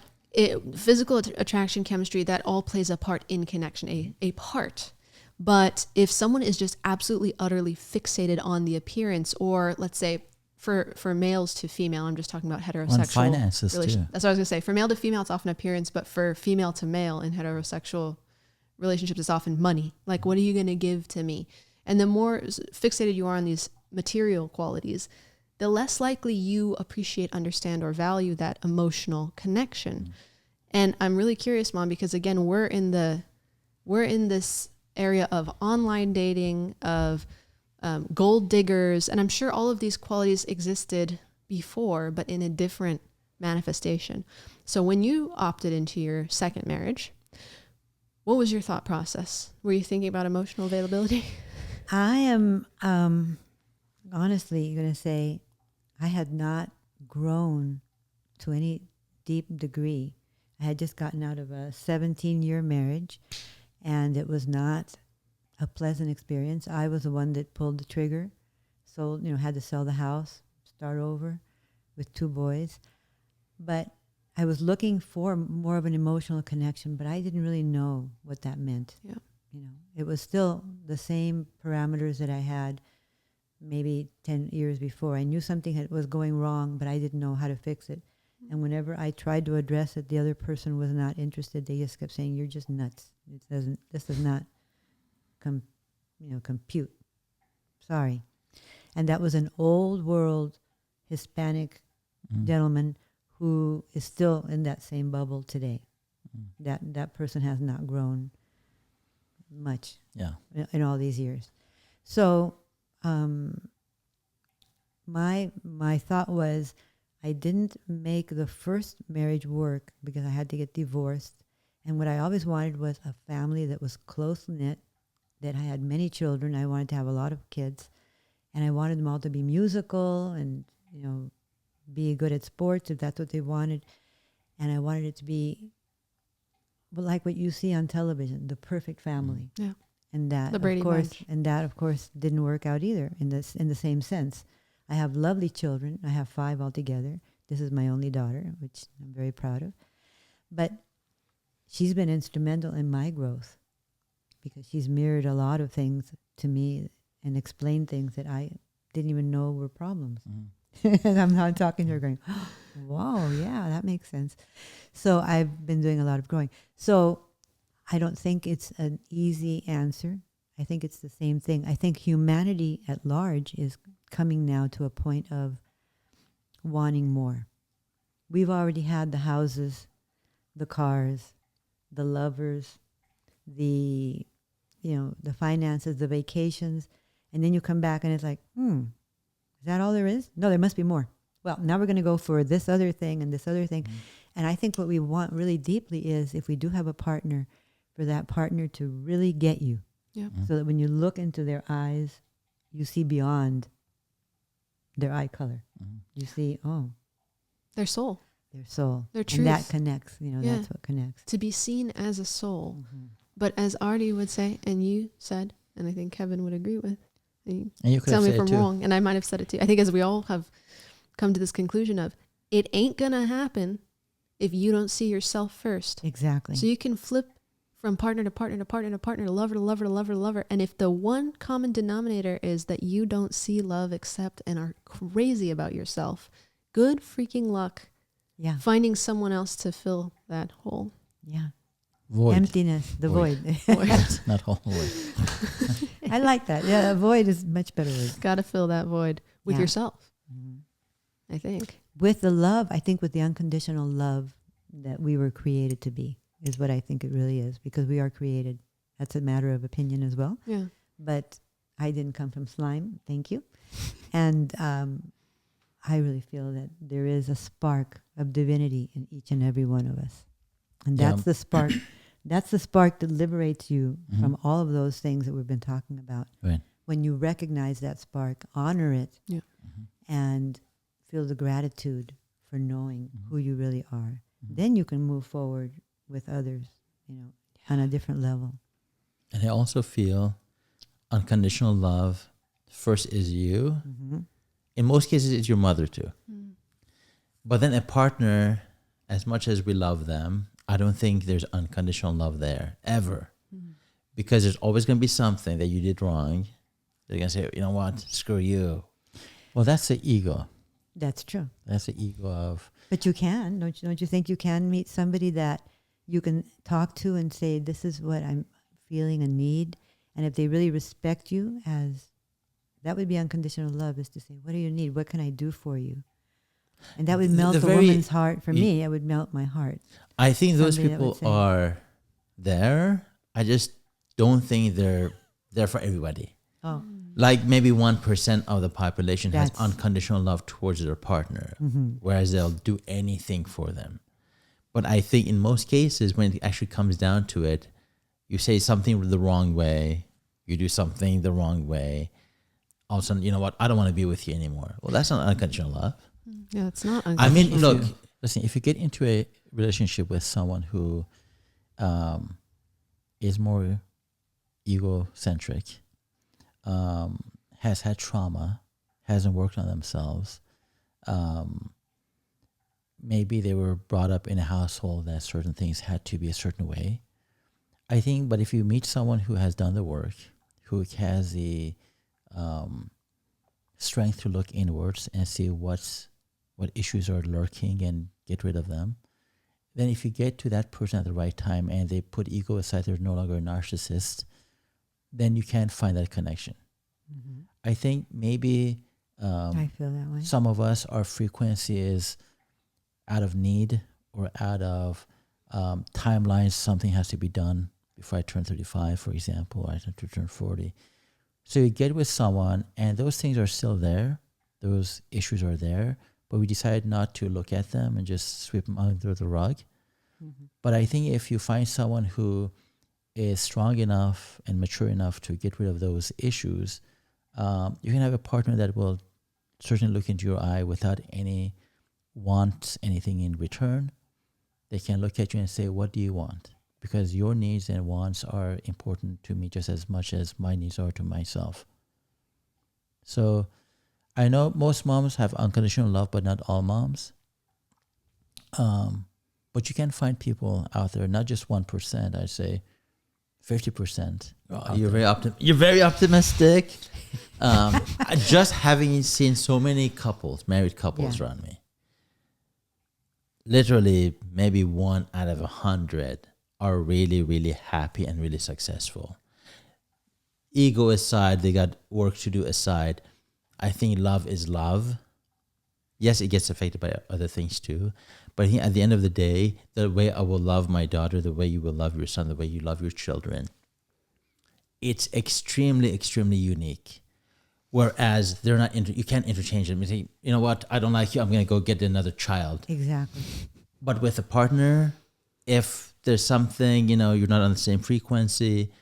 physical attraction, chemistry, that all plays a part in connection, a part. But if someone is just absolutely, utterly fixated on the appearance, or let's say for males to female, I'm just talking about heterosexual. On finances too. That's what I was going to say. For male to female, it's often appearance, but for female to male in heterosexual relationships, it's often money. Like, what are you going to give to me? And the more fixated you are on these material qualities, the less likely you appreciate, understand, or value that emotional connection. And I'm really curious, Mom, because again, we're in this area of online dating, of gold diggers, and I'm sure all of these qualities existed before, but in a different manifestation. So when you opted into your second marriage, what was your thought process? Were you thinking about emotional availability? I am honestly going to say I had not grown to any deep degree. I had just gotten out of a 17-year marriage, and it was not a pleasant experience. I was the one that pulled the trigger, had to sell the house, start over with 2 boys. But I was looking for more of an emotional connection, but I didn't really know what that meant. Yeah. It was still the same parameters that I had maybe 10 years before. I knew something was going wrong, but I didn't know how to fix it. And whenever I tried to address it, the other person was not interested. They just kept saying, "You're just nuts. This does not compute. Sorry." And that was an old world Hispanic gentleman who is still in that same bubble today. That person has not grown much in all these years. So my thought was, I didn't make the first marriage work because I had to get divorced. And what I always wanted was a family that was close-knit, that I had many children. I wanted to have a lot of kids. And I wanted them all to be musical and, be good at sports if that's what they wanted. And I wanted it to be like what you see on television, the perfect family. Yeah. And that, the Brady of course, didn't work out either in the same sense. I have lovely children. I have 5 altogether. This is my only daughter, which I'm very proud of. But she's been instrumental in my growth because she's mirrored a lot of things to me and explained things that I didn't even know were problems. And I'm now talking to her going, oh, wow, yeah, that makes sense. So I've been doing a lot of growing. So I don't think it's an easy answer. I think it's the same thing. I think humanity at large is coming now to a point of wanting more. We've already had the houses, the cars, the lovers, the finances, the vacations, and then you come back and it's like, is that all there is? No, there must be more. Well, now we're going to go for this other thing and this other thing. And I think what we want really deeply is, if we do have a partner, for that partner to really get you. Yeah. So that when you look into their eyes, you see beyond their eye color. You see, their soul, their truth. And that connects, that's what connects. To be seen as a soul. But as Artie would say, and you said, and I think Kevin would agree with, and you could tell me if I'm wrong, and I might have said it too. I think as we all have come to this conclusion of, it ain't going to happen if you don't see yourself first. Exactly. So you can flip from partner to partner to partner to partner to lover to lover to lover to lover. And if the one common denominator is that you don't see, love, accept, and are crazy about yourself, good freaking luck Yeah. finding someone else to fill that hole. Yeah. Void. Emptiness, the void. Not whole void. I like that. Yeah, a void is much better word. Got to fill that void with Yeah. yourself, Mhm. I think. With the love, I think with the unconditional love that we were created to be is what I think it really is, because we are created. That's a matter of opinion as well. Yeah. But I didn't come from slime. Thank you. And I really feel that there is a spark of divinity in each and every one of us. And Yeah. that's the spark. That's the spark that liberates you Mhm. from all of those things that we've been talking about. Right. When you recognize that spark, honor it, Yeah. Mhm. and feel the gratitude for knowing Mhm. who you really are, Mhm. then you can move forward with others, on a different level. And I also feel unconditional love first is you. Mm-hmm. In most cases, it's your mother too. Mm. But then a partner, as much as we love them, I don't think there's unconditional love there ever. Mm. Because there's always going to be something that you did wrong. They're going to say, you know what, screw you. Well, that's the ego. That's true. That's the ego of, But you can, don't you think you can meet somebody that you can talk to and say, this is what I'm feeling and need? And if they really respect you, as that would be unconditional love, is to say, what do you need? What can I do for you? And that would melt a woman's heart. For me, it would melt my heart. I think those Somebody that would people say- are there. I just don't think they're there for everybody. Oh, Like maybe 1% of the population has That's- unconditional love towards their partner, mhm. whereas they'll do anything for them. But I think in most cases, when it actually comes down to it, you say something the wrong way, you do something the wrong way, all of a sudden, you know what, I don't want to be with you anymore. Well, that's not unconditional love. Yeah, it's not I mean, unconditional. look, listen, if you get into a relationship with someone who is more egocentric, has had trauma, hasn't worked on themselves, maybe they were brought up in a household that certain things had to be a certain way. I think, but if you meet someone who has done the work, who has the strength to look inwards and see what issues are lurking and get rid of them, then if you get to that person at the right time and they put ego aside, they're no longer a narcissist, then you can find that connection. Mm-hmm. I think maybe I feel that way. some of us, our frequency is out of need or out of timelines. Something has to be done before I turn 35, for example, or I have to turn 40. So you get with someone and those things are still there. Those issues are there, but we decide not to look at them and just sweep them under the rug. Mm-hmm. But I think if you find someone who is strong enough and mature enough to get rid of those issues, you can have a partner that will certainly look into your eye without any want anything in return. They can look at you and say, what do you want? Because your needs and wants are important to me just as much as my needs are to myself. So I know most moms have unconditional love, but not all moms. But you can find people out there, not just 1%, I'd say 50%. Oh, you're very optimistic. Just having seen so many married couples around me, literally maybe 1 out of 100 are really, really happy and really successful. Ego aside, they got work to do aside. I think love is love. Yes, it gets affected by other things too. But I think at the end of the day, the way I will love my daughter, the way you will love your son, the way you love your children, it's extremely, extremely unique. Whereas they're not, you can't interchange them. You say, you know what, I don't like you, I'm going to go get another child. Exactly. But with a partner, if there's something, you're not on the same frequency,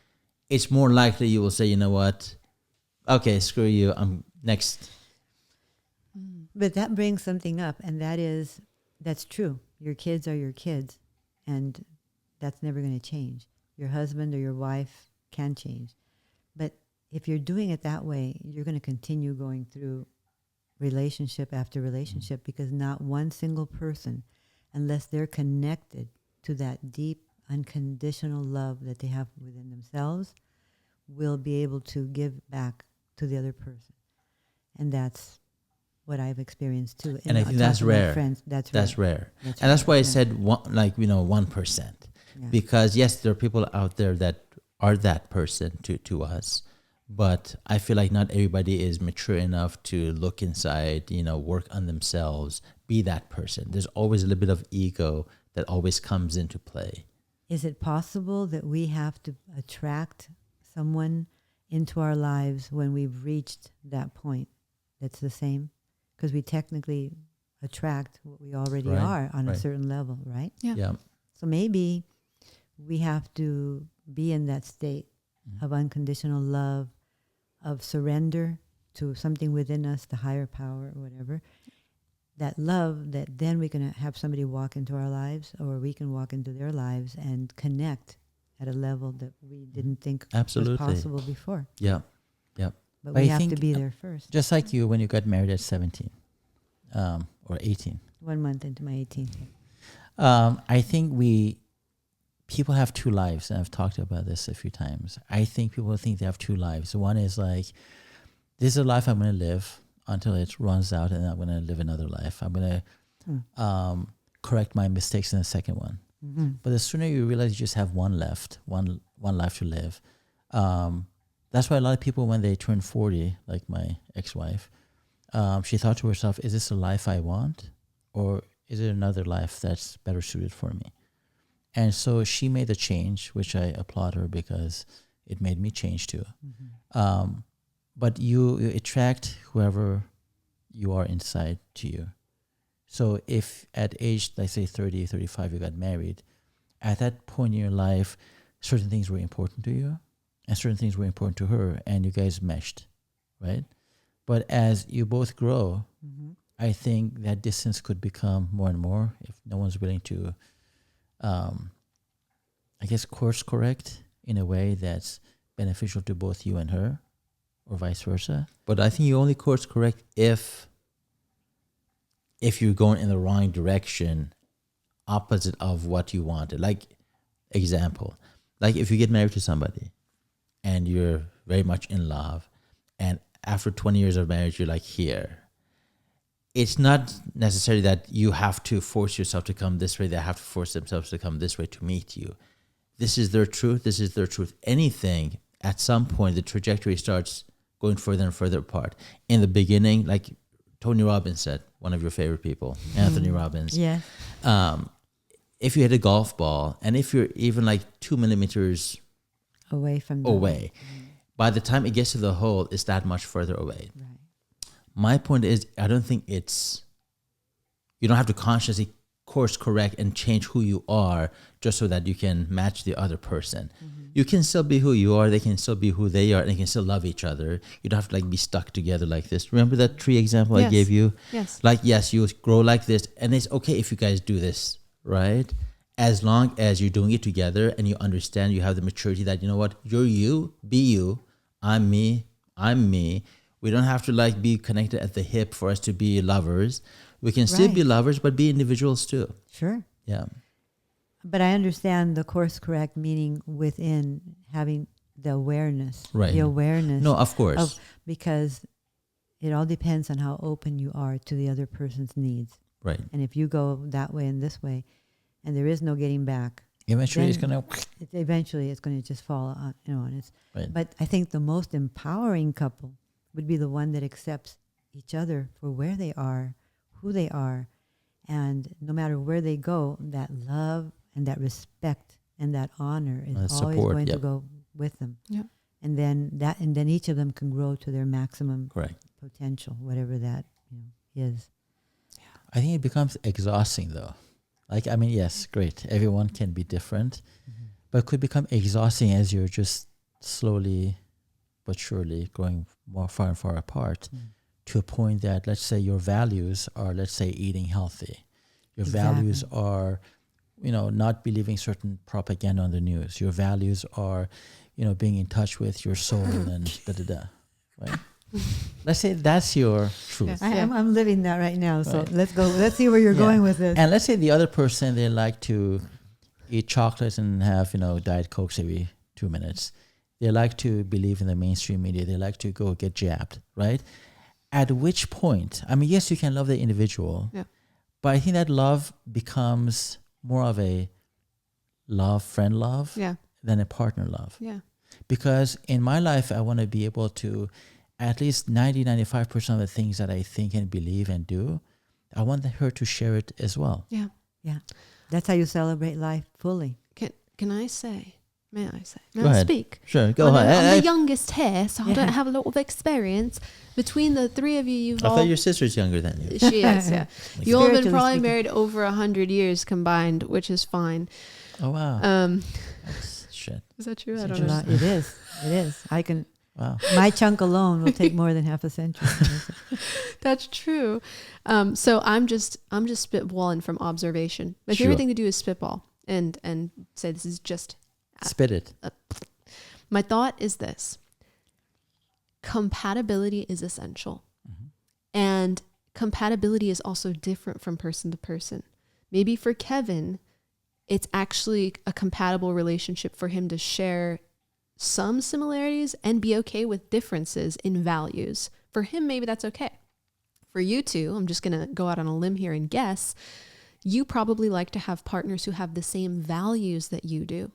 it's more likely you will say, you know what, okay, screw you, I'm next. But that brings something up, and that's true. Your kids are your kids, and that's never going to change. Your husband or your wife can change. But if you're doing it that way, you're going to continue going through relationship after relationship, because not one single person, unless they're connected to that deep unconditional love that they have within themselves will be able to give back to the other person. And that's what I've experienced too. And I think that's rare. That's rare. That's and that's why I yeah. said 1%. Yeah. Because yes, there are people out there that are that person to us. But I feel like not everybody is mature enough to look inside, work on themselves, be that person. There's always a little bit of ego that always comes into play. Is it possible that we have to attract someone into our lives when we've reached that point that's the same? Because we technically attract what we already are on a certain level, right? Yeah. So maybe we have to be in that state of unconditional love, of surrender to something within us, the higher power or whatever. That love that then we can have somebody walk into our lives, or we can walk into their lives and connect at a level that we didn't think was possible before. Yeah. But we have to be there first. Just like you when you got married at 17 or 18. 1 month into my 18th. I think people have two lives, and I've talked about this a few times. I think people think they have two lives. One is like, this is a life I'm going to live until it runs out, and I'm going to live another life. I'm going to correct my mistakes in the second one. Mm-hmm. But the sooner you realize you just have one left, one life to live, that's why a lot of people, when they turn 40, like my ex-wife, she thought to herself, is this a life I want? Or is it another life that's better suited for me? And so she made a change, which I applaud her because it made me change too. Mm-hmm. But you attract whoever you are inside to you. So if at age, let's say 30, 35, you got married, at that point in your life, certain things were important to you and certain things were important to her, and you guys meshed, right? But as you both grow, I think that distance could become more and more if no one's willing to, course correct in a way that's beneficial to both you and her, or vice versa. But I think you only course correct if you're going in the wrong direction, opposite of what you wanted. Like, example, like if you get married to somebody and you're very much in love, and after 20 years of marriage, you're like, here. It's not necessarily that you have to force yourself to come this way. They have to force themselves to come this way to meet you. This is their truth. This is their truth. Anything, at some point, the trajectory starts going further and further apart. In the beginning, like Tony Robbins said, one of your favorite people, Anthony Robbins. Yeah. If you hit a golf ball, and if you're even like 2 millimeters away, by the time it gets to the hole, it's that much further away. Right. My point is, I don't think you don't have to consciously course correct and change who you are just so that you can match the other person. You can still be who you are. They can still be who they are, and they can still love each other. You don't have to like be stuck together like this. Remember that tree example I gave you? Yes. Like, yes, you grow like this, and it's okay if you guys do this, right? As long as you're doing it together and you understand, you have the maturity that, you know what, you're you, be you, I'm me. We don't have to like be connected at the hip for us to be lovers. We can still be lovers, but be individuals too. Sure. Yeah. But I understand the course correct meaning within having the awareness. Right. The awareness. No, of course. Because it all depends on how open you are to the other person's needs. Right. And if you go that way and this way, and there is no getting back, Eventually it's going to... Eventually it's going to just fall on, and it's... Right. But I think the most empowering couple would be the one that accepts each other for where they are, who they are, and no matter where they go, that love and that respect and that honor is always going to go with them. Yeah. And then each of them can grow to their maximum potential, whatever that is. I think it becomes exhausting though. Like, I mean, yes, great. Everyone can be different, but it could become exhausting as you're just slowly but surely going more far and far apart to a point that, let's say, your values are, let's say, eating healthy. Your values are, not believing certain propaganda on the news. Your values are, being in touch with your soul and da-da-da, right? Let's say that's your truth. Yes. I'm living that right now. So let's go. Let's see where you're going with this. And let's say the other person, they like to, eat chocolates and have, Diet Cokes every 2 minutes. They like to believe in the mainstream media. They like to go get jabbed, right? At which point, I mean, yes, you can love the individual, but I think that love becomes more of a friend love than a partner love. Yeah. Because in my life, I want to be able to, at least 90-95% of the things that I think and believe and do, I want her to share it as well. Yeah. Yeah. That's how you celebrate life fully. Can I say? May I say? Go May I ahead. speak? Sure, go I'm ahead. the youngest here, so I don't have a lot of experience. Between the three of you, you've I all... thought your sister's younger than you. She is, yeah. You all have been Spiritually probably speaking. married over 100 years combined, which is fine. Oh, wow. That's shit. Is that true? I It's don't know. It is. It is. I can. Wow. My chunk alone will take more than half a century. That's true. So I'm just spitballing from observation. My Sure. favorite thing to do is spitball and say this is just... Spit it. My thought is this. Compatibility is essential. And compatibility is also different from person to person. Maybe for Kevin, it's actually a compatible relationship for him to share some similarities and be okay with differences in values. For him, maybe that's okay. For you two, I'm just going to go out on a limb here and guess, you probably like to have partners who have the same values that you do.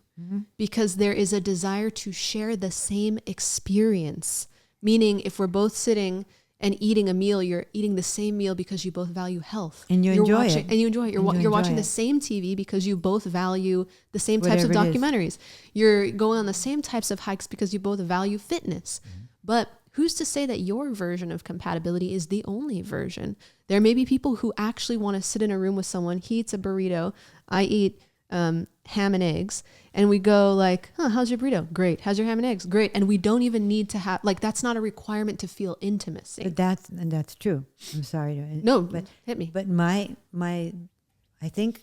Because there is a desire to share the same experience. Meaning, if we're both sitting and eating a meal, you're eating the same meal because you both value health. And you You're enjoy watching, it. And you enjoy it. You're enjoy watching it. the same TV because you both value the same types of Whatever it is. documentaries. You're going on the same types of hikes because you both value fitness. But who's to say that your version of compatibility is the only version? There may be people who actually want to sit in a room with someone. He eats a burrito. I eat ham and eggs, and we go like, how's your burrito? Great. How's your ham and eggs? Great. And we don't even need to have, like, that's not a requirement to feel intimacy. But that's true. I'm sorry to No, but hit me. But my I think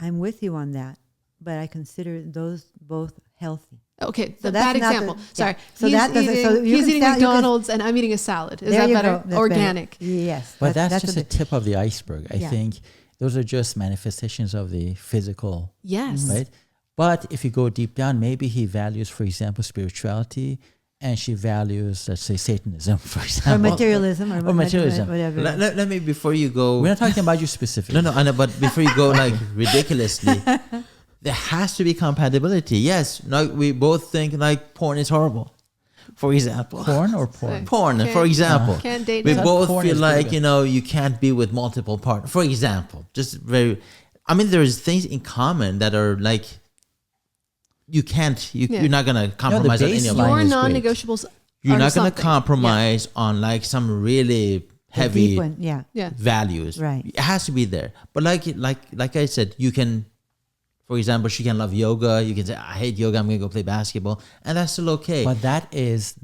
I'm with you on that. But I consider those both healthy. Okay, So the that's bad not example. the- Sorry. yeah. So that doesn't- so you he's can eating sound- you can- McDonald's and I'm eating a salad. Is There that you better? go. That's Organic. better. Yes. But that's just a a tip of the iceberg. I Yeah. think those are just manifestations of the physical, Yes. right? But if you go deep down, maybe he values, for example, spirituality, and she values, let's say, Satanism, for or example. materialism or materialism. whatever. Let me, before you go... We're not talking about you specifically. No, I know, but before you go like ridiculously, there has to be compatibility. Yes, like we both think like porn is horrible, for example. Porn or porn? Porn, Can't- for example. Can't date We me. both Porn feel is like, good. you can't be with multiple partners. For example, just very... I mean, there's things in common that are like... You're not going to compromise on any of baseline them. Your is great. non-negotiables You're are not going to something. compromise on like some really The heavy deep one, yeah. Yeah. values. Right. It has to be there. But like I said, you can, for example, she can love yoga. You can say, I hate yoga. I'm going to go play basketball. And that's still okay. But that is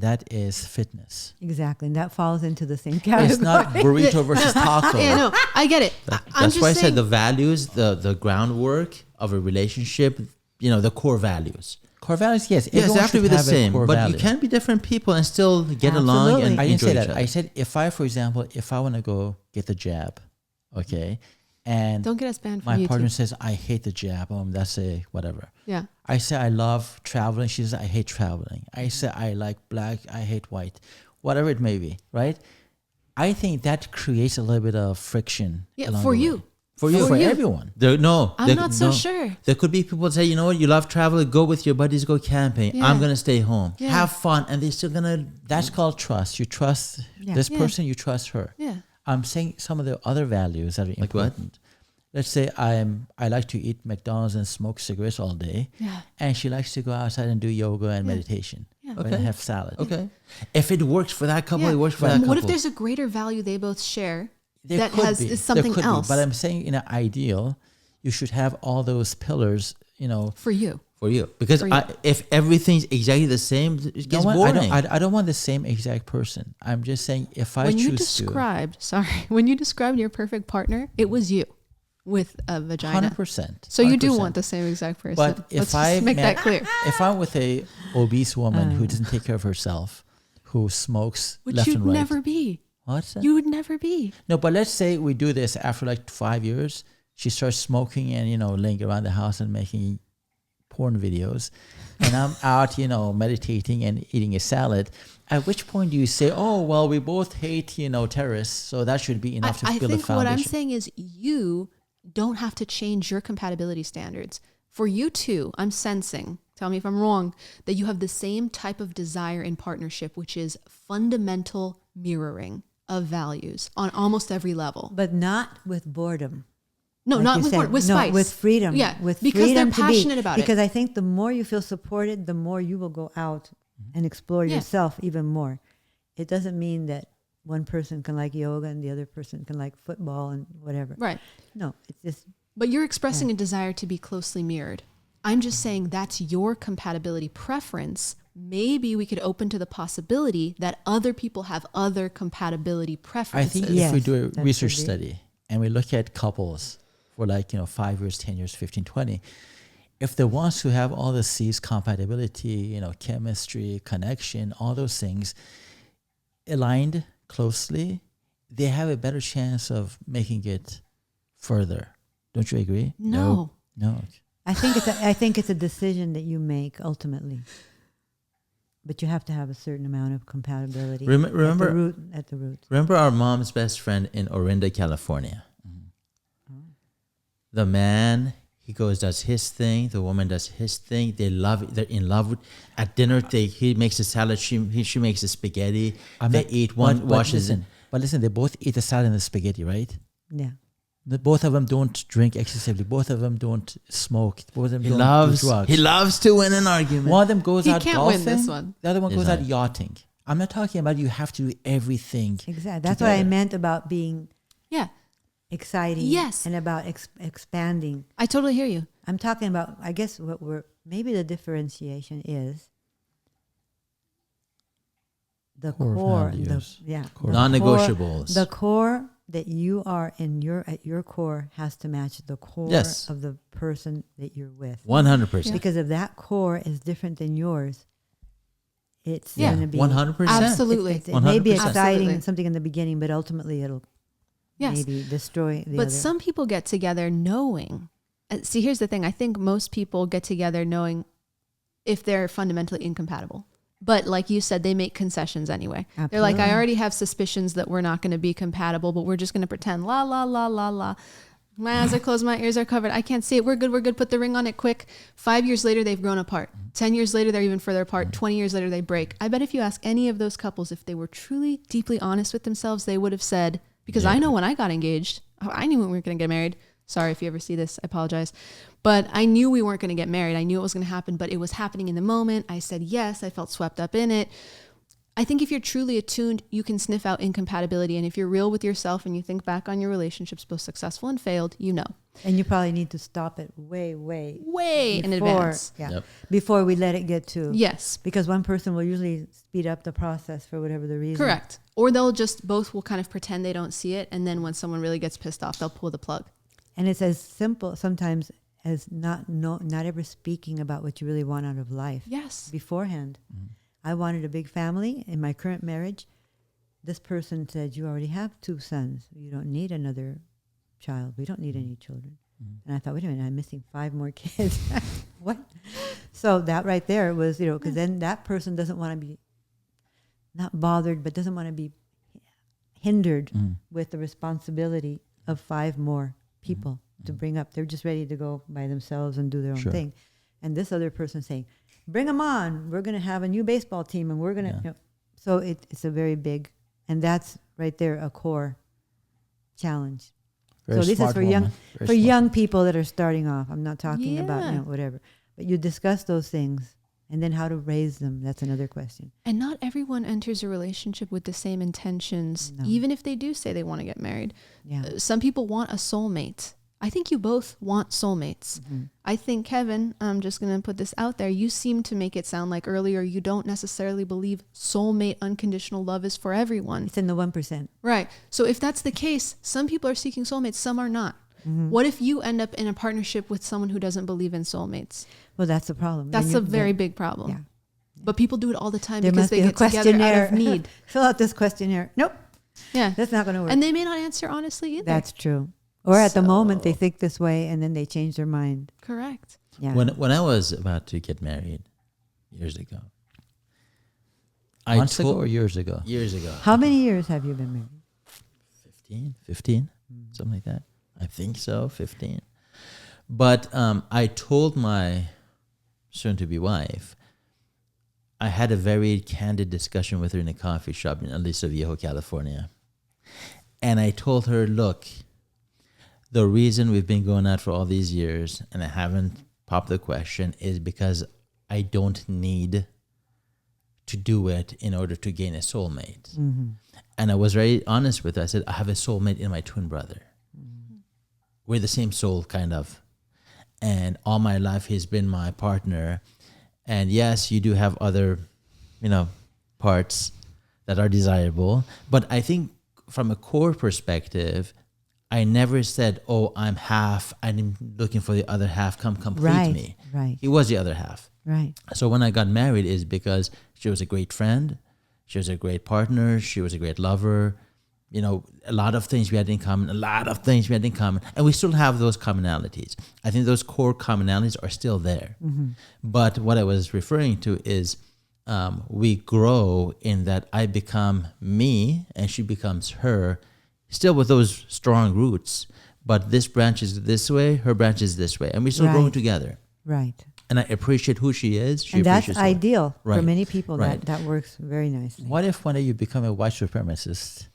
fitness. Exactly. And that falls into the same category. It's not burrito versus taco. Yeah, no, I get it. I'm That's just why I saying, said the values, the groundwork of a relationship, the core values. Core values, yes. Yes, they everyone have to should be the have a same. core But value. you can be different people and still get along Absolutely. and I didn't enjoy say each that. other. I said for example, if I want to go get the jab, okay, and don't get us banned from my YouTube. partner says I hate the jab, that's a whatever. Yeah. I say I love traveling. She says I hate traveling. I say I like black. I hate white. Whatever it may be, right? I think that creates a little bit of friction. Yeah, along for the you. way. For you, For for you. everyone. I'm I'm not so sure. There could be people say, you know what, you love travel, go with your buddies, go camping. Yeah. I'm going to stay home. Yeah. Have fun. And they're still going to... That's called trust. You trust Yeah. this Yeah. person. You trust her. Yeah. I'm saying some of the other values that are Like what? important. Let's say I like to eat McDonald's and smoke cigarettes all day, Yeah. and she likes to go outside and do yoga and meditation. Yeah. And Okay. have salad. Okay. If it works for that couple, Yeah. it works for But that couple. what if there's a greater value they both share There that could has be. is something There could else be. But I'm saying in an ideal, you should have all those pillars. for you? for you? Because For you. if everything's exactly the same, it gets boring. I don't want the same exact person. I'm just saying if I When you choose to, when you described your perfect partner, it was you with a vagina. 100%. So you do 100%. want the same exact person. But if Let's I just make that met- clear. If I'm with a obese woman who doesn't take care of herself, who smokes Which left you'd and right, never be. what's that? You would never be. No, but let's say we do this after like 5 years. she starts smoking and, laying around the house and making porn videos. And I'm out, meditating and eating a salad. At which point do you say, oh, well, we both hate, terrorists, so that should be enough to build a foundation? I think what I'm saying is you don't have to change your compatibility standards. For you two, I'm sensing, tell me if I'm wrong, that you have the same type of desire in partnership, which is fundamental mirroring of values on almost every level. But not with boredom. No, like not with boredom, with spice. With freedom. Yeah, with because freedom they're passionate about it. Because I think the more you feel supported, the more you will go out and explore yourself even more. It doesn't mean that one person can like yoga and the other person can like football and whatever. Right. No, it's just... But you're expressing a desire to be closely mirrored. I'm just saying that's your compatibility preference. Maybe we could open to the possibility that other people have other compatibility preferences. I think if we do a research study and we look at couples for 5 years, 10 years, 15, 20, if the ones who have all the C's, compatibility, chemistry, connection, all those things aligned closely, they have a better chance of making it further. Don't you agree? No. I think it's a decision that you make ultimately. But you have to have a certain amount of compatibility. Remember at the root. Remember our mom's best friend in Orinda, California? The man, he does his thing. The woman does his thing. They love it. They're in love with. At dinner, he makes a salad. She makes a spaghetti. They eat. One washes in. But listen, they both eat the salad and the spaghetti, right? Yeah. Both of them don't drink excessively. Both of them don't smoke. Both of them don't do drugs. He loves to win an argument. One of them goes out golfing. He can't win this one. The other one goes out yachting. I'm not talking about you have to do everything. Exactly. That's what I meant about being exciting. Yes. And about expanding. I totally hear you. I'm talking about, I guess maybe the differentiation is the core. Non-negotiables. The core that you are at your core has to match the core of the person that you're with. 100%. Because if that core is different than yours, it's going to be 100%. Absolutely. It may be exciting and something in the beginning, but ultimately it'll maybe destroy the other. But some people get together knowing. See, here's the thing. I think most people get together knowing if they're fundamentally incompatible. But like you said, they make concessions anyway. Absolutely. They're like, I already have suspicions that we're not going to be compatible, but we're just going to pretend. La, la, la, la, la. My eyes are closed. My ears are covered. I can't see it. We're good. Put the ring on it quick. 5 years later, they've grown apart. 10 years later, they're even further apart. 20 years later, they break. I bet if you ask any of those couples, if they were truly, deeply honest with themselves, they would have said, because I know when I got engaged, I knew we weren't going to get married. Sorry if you ever see this, I apologize. But I knew we weren't going to get married. I knew it was going to happen, but it was happening in the moment. I said yes. I felt swept up in it. I think if you're truly attuned, you can sniff out incompatibility. And if you're real with yourself and you think back on your relationships, both successful and failed, you know. And you probably need to stop it way in advance. Yeah. Yep. Before we let it get to. Yes. Because one person will usually speed up the process for whatever the reason. Correct. Or both will kind of pretend they don't see it. And then when someone really gets pissed off, they'll pull the plug. And it's as simple sometimes as not ever speaking about what you really want out of life. Yes. Beforehand. Mm-hmm. I wanted a big family in my current marriage. This person said, you already have 2 sons. You don't need another child. We don't need any children. Mm-hmm. And I thought, wait a minute, I'm missing 5 more kids. What? So that right there was, because then that person doesn't want to be not bothered, but doesn't want to be hindered with the responsibility of 5 more people to bring up. They're just ready to go by themselves and do their own thing. And this other person saying, bring them on. We're going to have a new baseball team and we're going to, so it's a very big, and that's right there, a core challenge. Very so this is for young people that are starting off. I'm not talking about, whatever, but you discuss those things and then how to raise them. That's another question. And not everyone enters a relationship with the same intentions, even if they do say they want to get married. Yeah. Some people want a soulmate. I think you both want soulmates. Mm-hmm. I think, Kevin, I'm just going to put this out there. You seem to make it sound like earlier you don't necessarily believe soulmate unconditional love is for everyone. It's in the 1%. Right. So if that's the case, some people are seeking soulmates, some are not. Mm-hmm. What if you end up in a partnership with someone who doesn't believe in soulmates? Well, that's the problem. That's a very big problem. Yeah. But people do it all the time there because they get together out of need. Fill out this questionnaire. Nope. Yeah. That's not going to work. And they may not answer honestly either. That's true. Or at the moment they think this way and then they change their mind. Correct. Yeah. When I was about to get married years ago, Months ago or years ago? Years ago. How many years have you been married? 15, something like that. I think so, 15. But I told my soon-to-be wife, I had a very candid discussion with her in a coffee shop in Aliso Viejo, California. And I told her, look, the reason we've been going out for all these years and I haven't popped the question is because I don't need to do it in order to gain a soulmate. Mm-hmm. And I was very honest with her. I said, I have a soulmate in my twin brother. Mm-hmm. We're the same soul, kind of. And all my life, he's been my partner. And yes, you do have other, parts that are desirable. But I think from a core perspective, I never said, oh, I'm half. I'm looking for the other half. Come complete me. Right. He was the other half. Right. So when I got married is because she was a great friend. She was a great partner. She was a great lover. A lot of things we had in common, and we still have those commonalities. I think those core commonalities are still there. Mm-hmm. But what I was referring to is we grow in that I become me and she becomes her, still with those strong roots. But this branch is this way, her branch is this way, and we're still growing together. Right. And I appreciate who she is. And that's ideal for many people. Right. That works very nicely. What if one day you become a white supremacist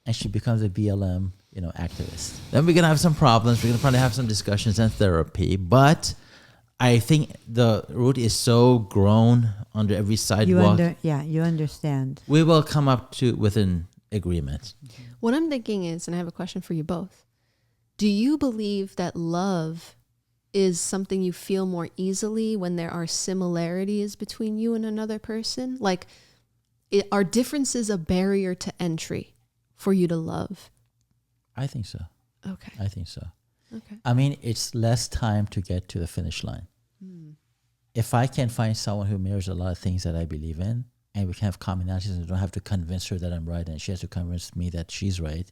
and she becomes a BLM, activist? Then we're going to have some problems. We're going to probably have some discussions and therapy. But I think the root is so grown under every sidewalk. You understand. We will come up with an agreement. What I'm thinking is, and I have a question for you both. Do you believe that love is something you feel more easily when there are similarities between you and another person? Like, are differences a barrier to entry for you to love? I think so. Okay. I think so. Okay. I mean, it's less time to get to the finish line. If I can find someone who mirrors a lot of things that I believe in, and we can have commonalities, and I don't have to convince her that I'm right, and she has to convince me that she's right.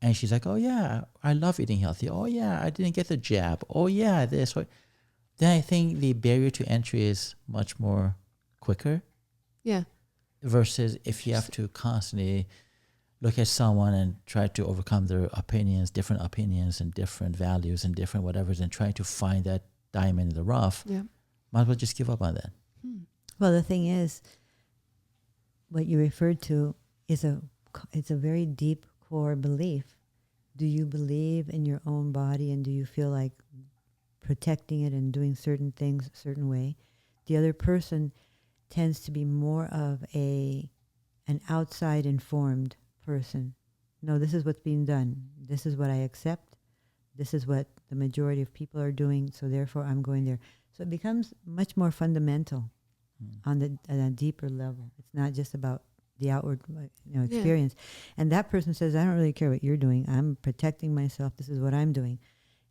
And she's like, oh, yeah, I love eating healthy. Oh, yeah, I didn't get the jab. Oh, yeah, this. Then I think the barrier to entry is much more quicker. Yeah. Versus if you have to constantly look at someone and try to overcome their different opinions and different values and different whatevers, and try to find that diamond in the rough. Yeah. Might as well just give up on that. Well, the thing is, what you referred to is it's a very deep core belief. Do you believe in your own body, and do you feel like protecting it and doing certain things a certain way? The other person tends to be more of an outside informed person. No, this is what's being done. This is what I accept. This is what the majority of people are doing, so therefore I'm going there. So it becomes much more fundamental on a deeper level. It's not just about the outward experience. Yeah. And that person says, I don't really care what you're doing. I'm protecting myself. This is what I'm doing.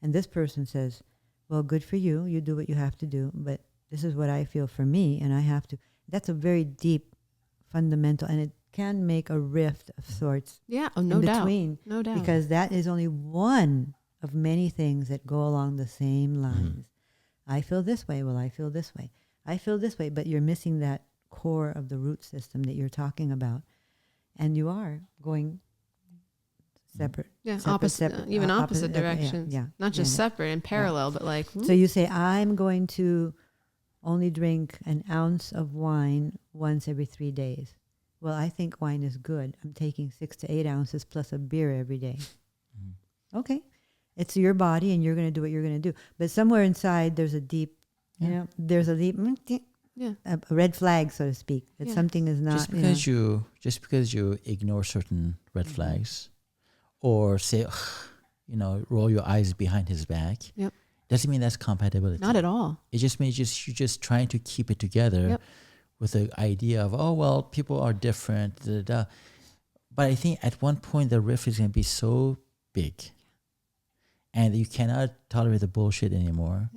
And this person says, well, good for you. You do what you have to do. But this is what I feel for me, and I have to. That's a very deep, fundamental, and it can make a rift of sorts. Yeah, no doubt. No doubt. Because that is only one of many things that go along the same lines. I feel this way. Well, I feel this way. I feel this way. But you're missing that core of the root system that you're talking about. And you are going separate. Yeah, opposite directions. Yeah. Not just separate and parallel, but like... So you say, I'm going to only drink an ounce of wine once every 3 days. Well, I think wine is good. I'm taking 6 to 8 ounces plus a beer every day. Okay. It's your body, and you're going to do what you're going to do. But somewhere inside, there's a deep, there's a deep, a red flag, so to speak, that something is not. Just because you ignore certain red flags, or say, roll your eyes behind his back, doesn't mean that's compatibility. Not at all. It just means you're just trying to keep it together with the idea of, oh, well, people are different. Da, da, da. But I think at one point the rift is going to be so big, and you cannot tolerate the bullshit anymore.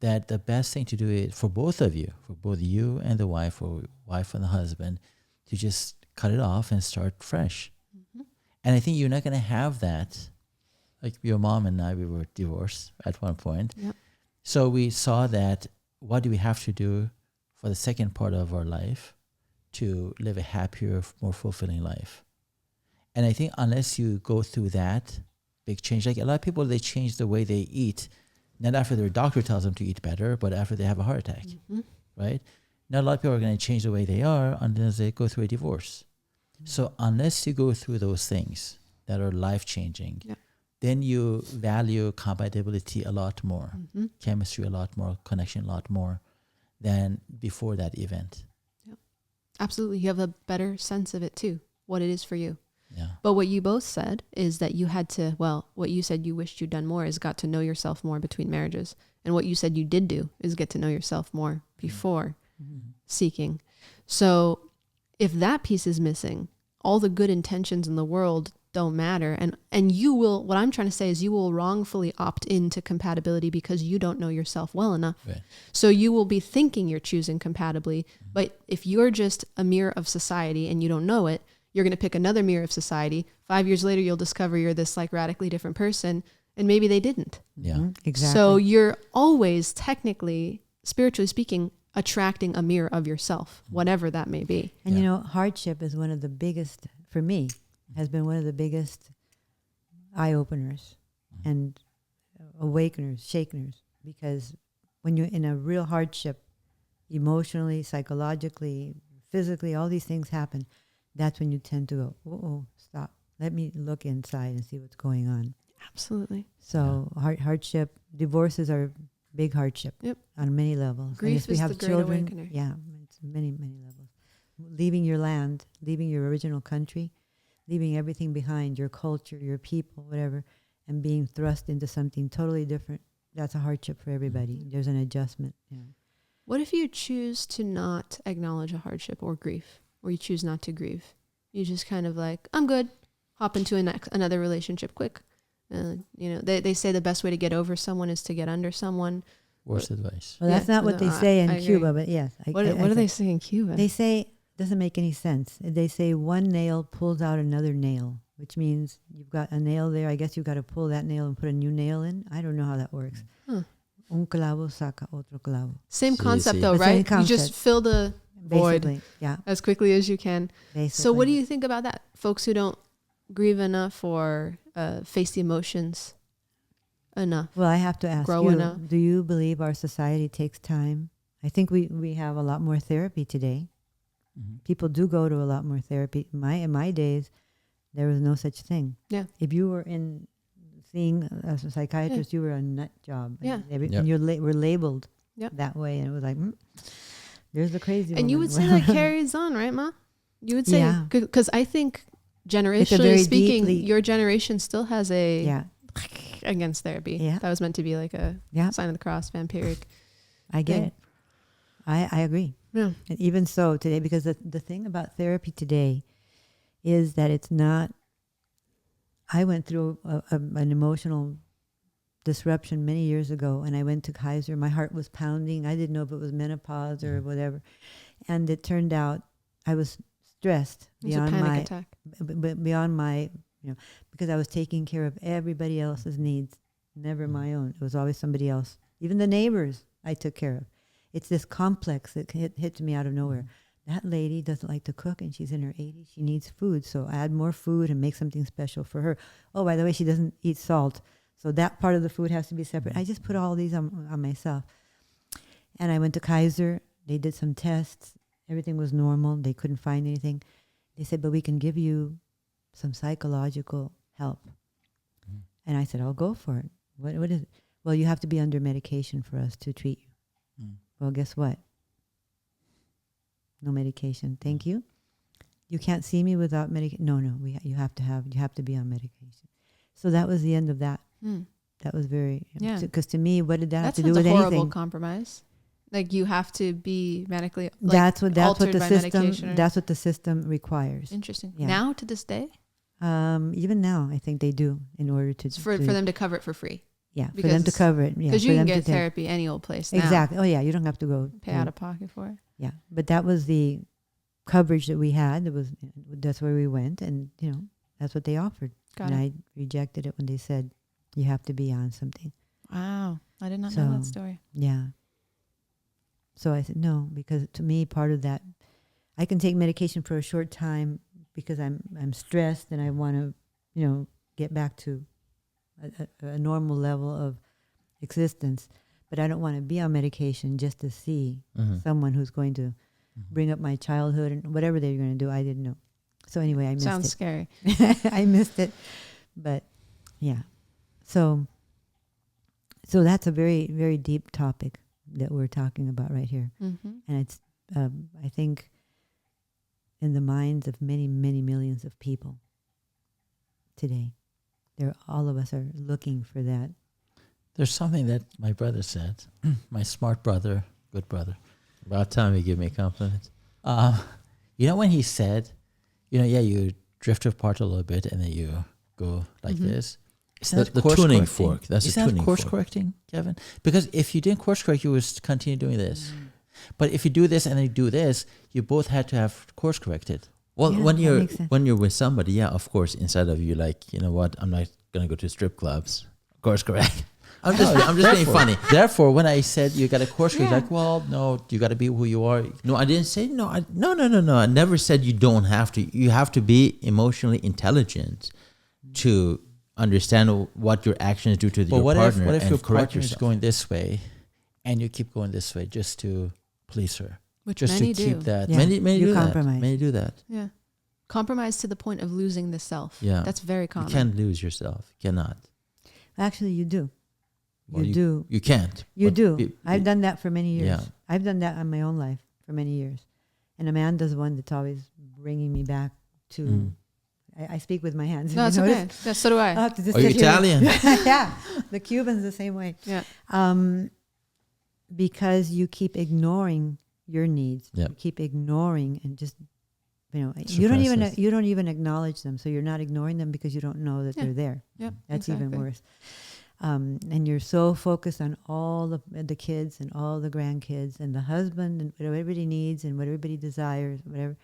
That the best thing to do is for both of you, for both you and the wife, or wife and the husband, to just cut it off and start fresh. And I think you're not going to have that like your mom and I, we were divorced at one point. Yep. So we saw that what do we have to do for the second part of our life to live a happier, more fulfilling life. And I think unless you go through that big change, like a lot of people, they change the way they eat, not after their doctor tells them to eat better, but after they have a heart attack, right? Not a lot of people are going to change the way they are unless they go through a divorce. So unless you go through those things that are life-changing, then you value compatibility a lot more, chemistry a lot more, connection a lot more than before that event. Absolutely. You have a better sense of it too, what it is for you. Yeah. But what you both said is that you had to, well, what you said you wished you'd done more is got to know yourself more between marriages. And what you said you did do is get to know yourself more before seeking. So if that piece is missing, all the good intentions in the world don't matter. And you will, what I'm trying to say is you will wrongfully opt into compatibility because you don't know yourself well enough. Right. So you will be thinking you're choosing compatibly, but if you're just a mirror of society and you don't know it, you're going to pick another mirror of society. 5 years later, you'll discover you're this like radically different person, and maybe they didn't. Yeah. Exactly. So you're always technically, spiritually speaking, attracting a mirror of yourself, whatever that may be. And you know, hardship is one of the biggest, for me, has been one of the biggest eye-openers and awakeners, shakeners, because when you're in a real hardship, emotionally, psychologically, physically, all these things happen, that's when you tend to go, oh, stop. Let me look inside and see what's going on. Absolutely. So hardship, divorces are big hardship on many levels. Grief and if we is have the great children, awakener. yeah, it's many, many levels. Leaving your land, leaving your original country, leaving everything behind, your culture, your people, whatever, and being thrust into something totally different, that's a hardship for everybody. There's an adjustment. Yeah. What if you choose to not acknowledge a hardship or grief, or you choose not to grieve? You just kind of like, I'm good, hop into another relationship quick. They say the best way to get over someone is to get under someone. Worst advice. Well, that's not what they say in Cuba, but yes. What do they say in Cuba? They say, doesn't make any sense. They say one nail pulls out another nail, which means you've got a nail there. I guess you've got to pull that nail and put a new nail in. I don't know how that works. Un clavo saca otro clavo. Same concept, sí. though, The same right? You just concept. fill the void Basically, as quickly as you can. Basically. So what do you think about that? Folks who don't grieve enough or face the emotions enough. Well, I have to ask grow you, enough. do you believe our society takes time? I think we have a lot more therapy today. People do go to a lot more therapy. In my days, there was no such thing. Yeah. If you were seeing a psychiatrist, you were a nut job. Yeah. And you were labeled Yep. that way. And it was like, there's the crazy one. And you would say that carries on, right, Ma? You would say, Yeah. because I think generationally very speaking, deeply- your generation still has a against therapy. Yeah. That was meant to be like a sign of the cross, vampiric. I get thing. it. I agree. Yeah. And even so today, because the thing about therapy today is that it's not, I went through an emotional disruption many years ago, and I went to Kaiser. My heart was pounding. I didn't know if it was menopause or whatever. And it turned out I was stressed It was a panic attack. beyond my, because I was taking care of everybody else's needs, never my own. It was always somebody else. Even the neighbors I took care of. It's this complex that hits me out of nowhere. That lady doesn't like to cook, and she's in her 80s. She needs food, so add more food and make something special for her. Oh, by the way, she doesn't eat salt, so that part of the food has to be separate. I just put all these on myself. And I went to Kaiser. They did some tests. Everything was normal. They couldn't find anything. They said, but we can give you some psychological help. And I said, I'll go for it. What is it? Well, you have to be under medication for us to treat you. Well, guess what? No medication. Thank you. You can't see me without medication. No. You have to be on medication. So that was the end of that. That was very, because to me, what did that have to do with anything? That's a horrible compromise. Like you have to be medically. That's what the system. Medication That's what the system requires. Interesting. Yeah. Now to this day, even now, I think they do in order to for them to cover it for free. Yeah, for them to cover it. Yeah, because you can get therapy any old place now. Exactly. Oh yeah, you don't have to go pay out of pocket for it. Yeah, but that was the coverage that we had. That's where we went, and that's what they offered. Got and it. I rejected it when they said You have to be on something. Wow. I did not know that story. Yeah. So I said no, because to me, part of that, I can take medication for a short time because I'm stressed and I want to, get back to a normal level of existence. But I don't want to be on medication just to see someone who's going to bring up my childhood and whatever they're going to do. I didn't know. So anyway, I missed it. Sounds scary. I missed it. But yeah. So that's a very, very deep topic that we're talking about right here. Mm-hmm. And it's, I think, in the minds of many, many millions of people today. All of us are looking for that. There's something that my brother said, my smart brother, good brother. About time he give me a compliment. When he said, you drift apart a little bit and then you go like this. Isn't that the course tuning correcting? fork. That's Isn't a tuning that course fork. correcting, Kevin? Because if you didn't course correct, you would continue doing this. But if you do this and then you do this, you both had to have course corrected. Well, Yeah, when you're with somebody, yeah, of course, inside of you, like, you know what, I'm not gonna go to strip clubs. Course correct. I'm just being funny. Therefore, when I said you got a course correct, Yeah. like, well, no, you got to be who you are. No, I didn't say no. No. I never said you don't have to. You have to be emotionally intelligent to understand what your actions do to But your what partner if and your correct partner is yourself. going this way, and you keep going this way just to please her, Which just many to keep do. that? Yeah. Many You do compromise. that. Many do that. Yeah. Compromise to the point of losing the self. Yeah. That's very common. You can't lose yourself. You cannot. Actually, you do. Well, you do. You can't. You But do. be- I've done that for many years. Yeah. I've done that in my own life for many years. And Amanda's the one that's always bringing me back to. Mm. I speak with my hands. No, Have it's you okay. noticed? Yeah, so do I. I'll have to just Are you sit here. Italian? Yeah, the Cubans the same way. Yeah. Because you keep ignoring your needs. Yep. You keep ignoring and just, Suppress you don't it. even acknowledge them. So you're not ignoring them because you don't know that Yeah. they're there. Yep. That's even exactly. worse. And you're so focused on all the kids and all the grandkids and the husband and what everybody needs and what everybody desires, whatever.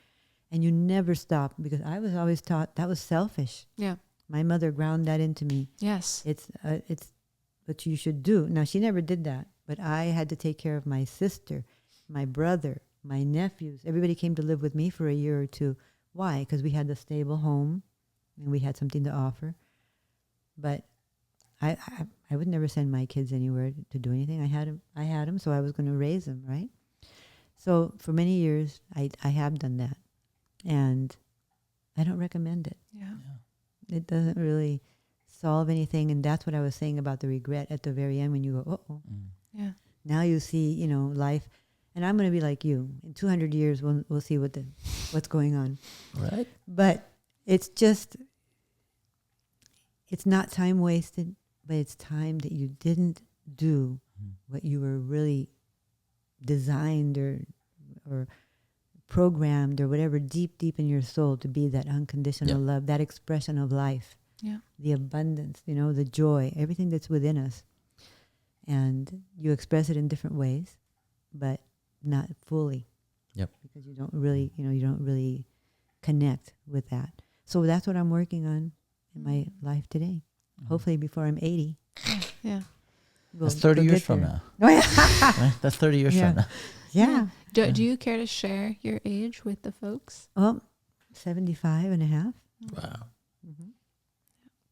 And you never stop, because I was always taught that was selfish. Yeah. My mother ground that into me. Yes. It's what you should do. Now, she never did that, but I had to take care of my sister, my brother, my nephews. Everybody came to live with me for a year or two. Why? Because we had a stable home and we had something to offer. But I would never send my kids anywhere to do anything. I had them, so I was going to raise them, right? So for many years, I have done that. And I don't recommend it. Yeah. It doesn't really solve anything. And that's what I was saying about the regret at the very end when you go, uh-oh. Yeah. Now you see, life. And I'm going to be like you. In 200 years, we'll see what's going on. Right? But it's just, it's not time wasted, but it's time that you didn't do what you were really designed or programmed or whatever deep in your soul to be, that unconditional love, that expression of life, Yeah. the abundance, the joy, everything that's within us. And you express it in different ways, but not fully. Yep. Because you don't really connect with that. So that's what I'm working on in my life today. Hopefully before I'm 80. Yeah. That's 30 years get from there. now. Oh, yeah. Right? That's 30 years Yeah. from now. Yeah. Do you care to share your age with the folks? Well, 75 and a half. Wow.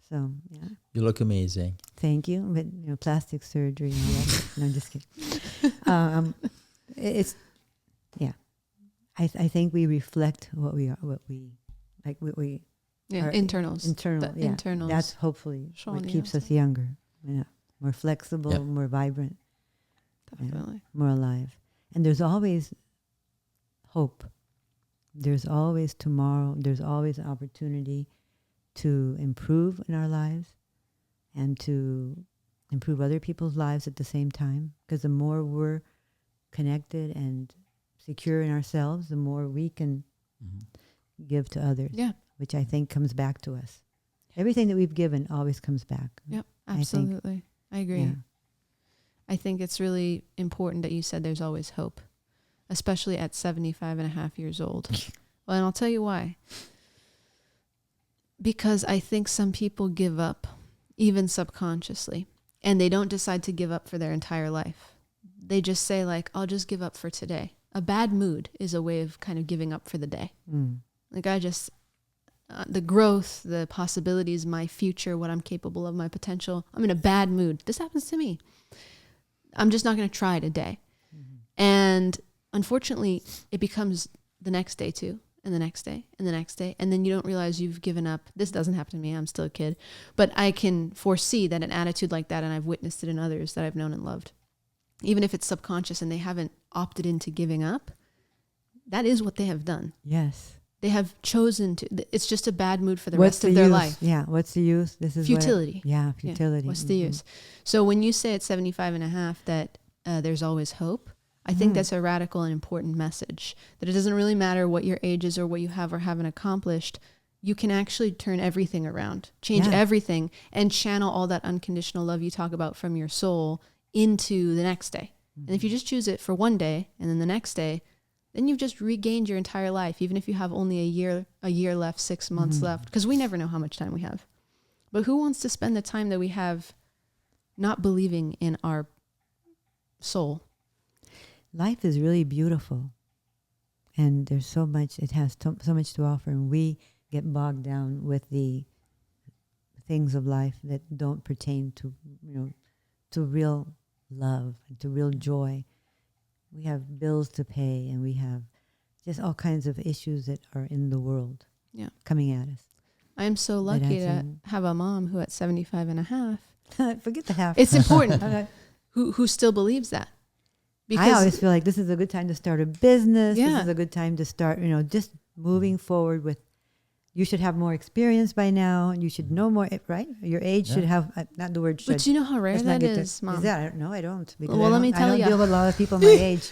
So, yeah. You look amazing. Thank you. But, plastic surgery and all that. No, I'm just kidding. It's, yeah. I think we reflect what we are, what we Yeah. Our Internals. internal. The Yeah. internals. That's hopefully Showing what the keeps us outside. younger. Yeah. More flexible, Yep. more vibrant, Definitely. more alive. And there's always hope. There's always tomorrow. There's always an opportunity to improve in our lives and to improve other people's lives at the same time. Because the more we're connected and secure in ourselves, the more we can give to others, Yeah. which I think comes back to us. Everything that we've given always comes back. Yep. I think. Absolutely. I agree. Yeah. I think it's really important that you said there's always hope, especially at 75 and a half years old. Well, and I'll tell you why. Because I think some people give up even subconsciously, and they don't decide to give up for their entire life. They just say like, I'll just give up for today. A bad mood is a way of kind of giving up for the day. Like I just, the growth, the possibilities, my future, what I'm capable of, my potential. I'm in a bad mood. This happens to me. I'm just not going to try today. And unfortunately, it becomes the next day too, and the next day, and the next day. And then you don't realize you've given up. This doesn't happen to me. I'm still a kid. But I can foresee that an attitude like that, and I've witnessed it in others that I've known and loved, even if it's subconscious and they haven't opted into giving up, that is what they have done. Yes. They have chosen to. It's just a bad mood for the rest of their life. Yeah. What's the use? This is futility. Futility. Yeah. What's the use? So when you say at 75 and a half that there's always hope, I think that's a radical and important message. That it doesn't really matter what your age is or what you have or haven't accomplished. You can actually turn everything around, change everything, and channel all that unconditional love you talk about from your soul into the next day. And if you just choose it for one day and then the next day, then you've just regained your entire life, even if you have only a year left, 6 months left, because we never know how much time we have. But who wants to spend the time that we have not believing in our soul? Life is really beautiful, and there's so much, it has so much to offer, and we get bogged down with the things of life that don't pertain to, to real love and to real joy. We have bills to pay, and we have just all kinds of issues that are in the world coming at us. I am so lucky to have a mom who at 75 and a half, forget the half. It's important, who still believes that. Because I always feel like this is a good time to start a business. Yeah. This is a good time to start, just moving forward with, you should have more experience by now. You should know more, right? Your age should have, not the word should. But you know how rare that is, Mom? Is that? No, I don't. Because well, let me tell you. I don't deal with a lot of people my age.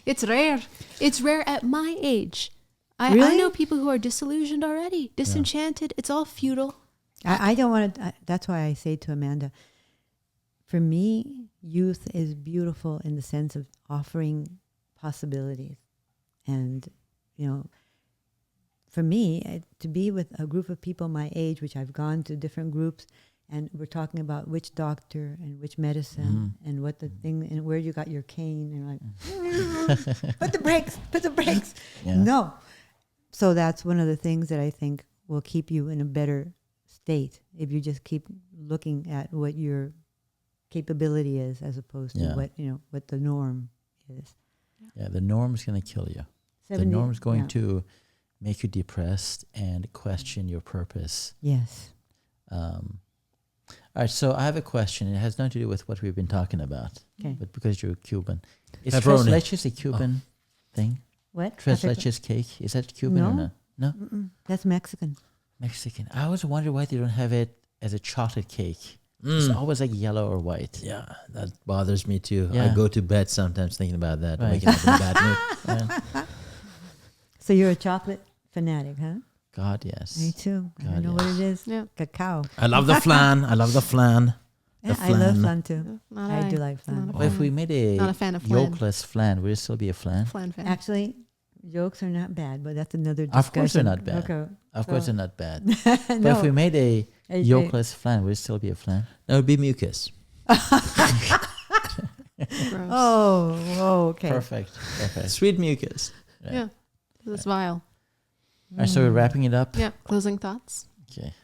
It's rare. It's rare at my age. I know people who are disillusioned already, disenchanted. It's all futile. I don't want to, that's why I say to Amanda, for me, youth is beautiful in the sense of offering possibilities. And, for me, to be with a group of people my age, which I've gone to different groups, and we're talking about which doctor and which medicine and what the thing and where you got your cane, and like, put the brakes. Yeah. No. So that's one of the things that I think will keep you in a better state if you just keep looking at what your capability is as opposed to what the norm is. Yeah, the norm's going to kill you. The norm's going to make you depressed and question your purpose. Yes. All right, so I have a question. It has nothing to do with what we've been talking about. Okay. But because you're Cuban. Is tres leches a Cuban thing? What? Tres leches cake? Is that Cuban or not? No? That's Mexican. Mexican. I always wonder why they don't have it as a chocolate cake. It's always like yellow or white. Yeah, that bothers me too. Yeah. I go to bed sometimes thinking about that. Right. Waking up in a bad mood. So you're a chocolate fanatic, huh? God, yes. Me too. I don't know what it is. Yeah. Cacao. I love the flan. I love the flan. Yeah, I love flan too. I do like flan. Well, if we made a yolkless flan, would it still be a flan? Flan fan. Actually, yolks are not bad, but that's another discussion. Of course they're not bad. Okay. Of course they're not bad. But if we made a yolkless flan, would it still be a flan? That would be mucus. Oh, okay. Perfect. Sweet mucus. Yeah. That's vile. All right, so we're wrapping it up. Yeah. Closing thoughts. Okay.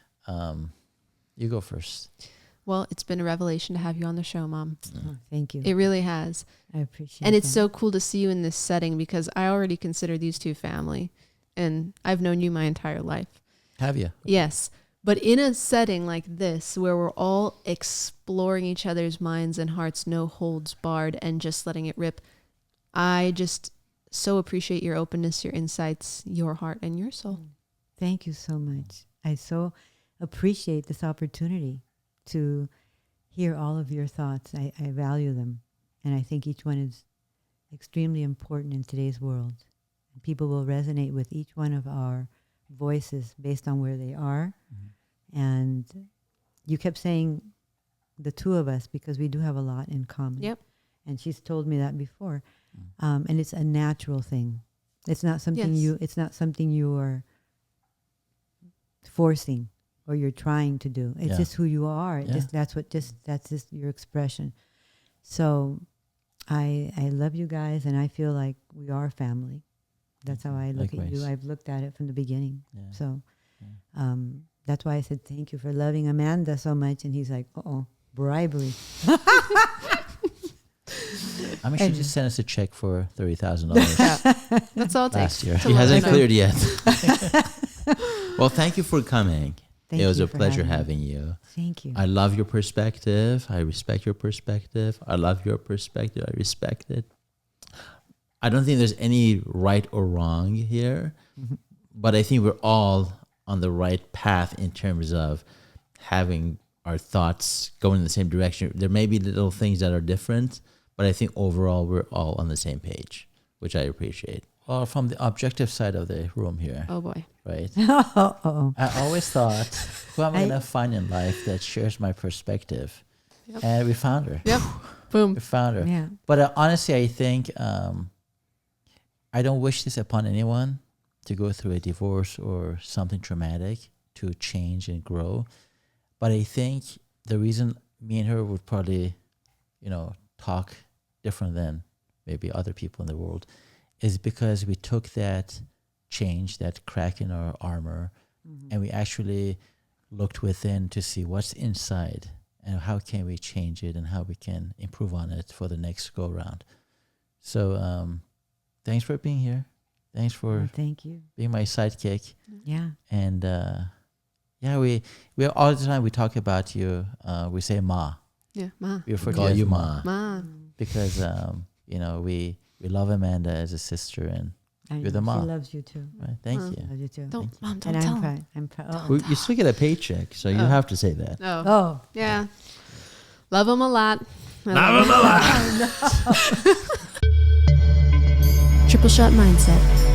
You go first. Well, it's been a revelation to have you on the show, Mom. Oh, thank you. It really has. I appreciate it. And it's so cool to see you in this setting because I already consider these two family. And I've known you my entire life. Have you? Yes. But in a setting like this, where we're all exploring each other's minds and hearts, no holds barred, and just letting it rip, I just so appreciate your openness, your insights, your heart, and your soul. Thank you so much. I so appreciate this opportunity to hear all of your thoughts. I value them. And I think each one is extremely important in today's world. People will resonate with each one of our voices based on where they are. Mm-hmm. And you kept saying the two of us because we do have a lot in common. Yep. And she's told me that before. And it's a natural thing. It's not something it's not something you are forcing. or you're trying to do. It's just who you are. That's just your expression. So I love you guys, and I feel like we are family. That's how I look at you. I've looked at it from the beginning. Yeah. So that's why I said thank you for loving Amanda so much. And he's like, bribery. I mean, she just sent us a check for $30,000. That's all it last takes. year. He hasn't cleared yet. Well, thank you for coming. Thank it was you a for pleasure having having you. Thank you. I love your perspective. I respect your perspective. I love your perspective. I respect it. I don't think there's any right or wrong here, but I think we're all on the right path in terms of having our thoughts going in the same direction. There may be little things that are different, but I think overall we're all on the same page, which I appreciate. Well, from the objective side of the room here, Oh boy. right? Uh-oh. I always thought, who am I going to find in life that shares my perspective? Yep. And we found her. Yep. Boom. We found her. Yeah. But honestly, I think I don't wish this upon anyone, to go through a divorce or something traumatic to change and grow. But I think the reason me and her would probably, talk different than maybe other people in the world is because we took that change, that crack in our armor, and we actually looked within to see what's inside and how can we change it and how we can improve on it for the next go round. So thanks for being here. Thanks for thank you. being my sidekick. Yeah. And we all the time we talk about you. We say Ma. Yeah. Ma. We refer to Call you you as Ma. Ma. because we love Amanda as a sister, and you're the mom. She loves you too. right, thank Ma. you. Loves you too. Don't, Mom, don't And tell I'm him. proud. I'm proud. You still get a paycheck, so you have to say that. Oh. Oh. Yeah. Love him a lot. Love him a lot. Triple Shot Mindset.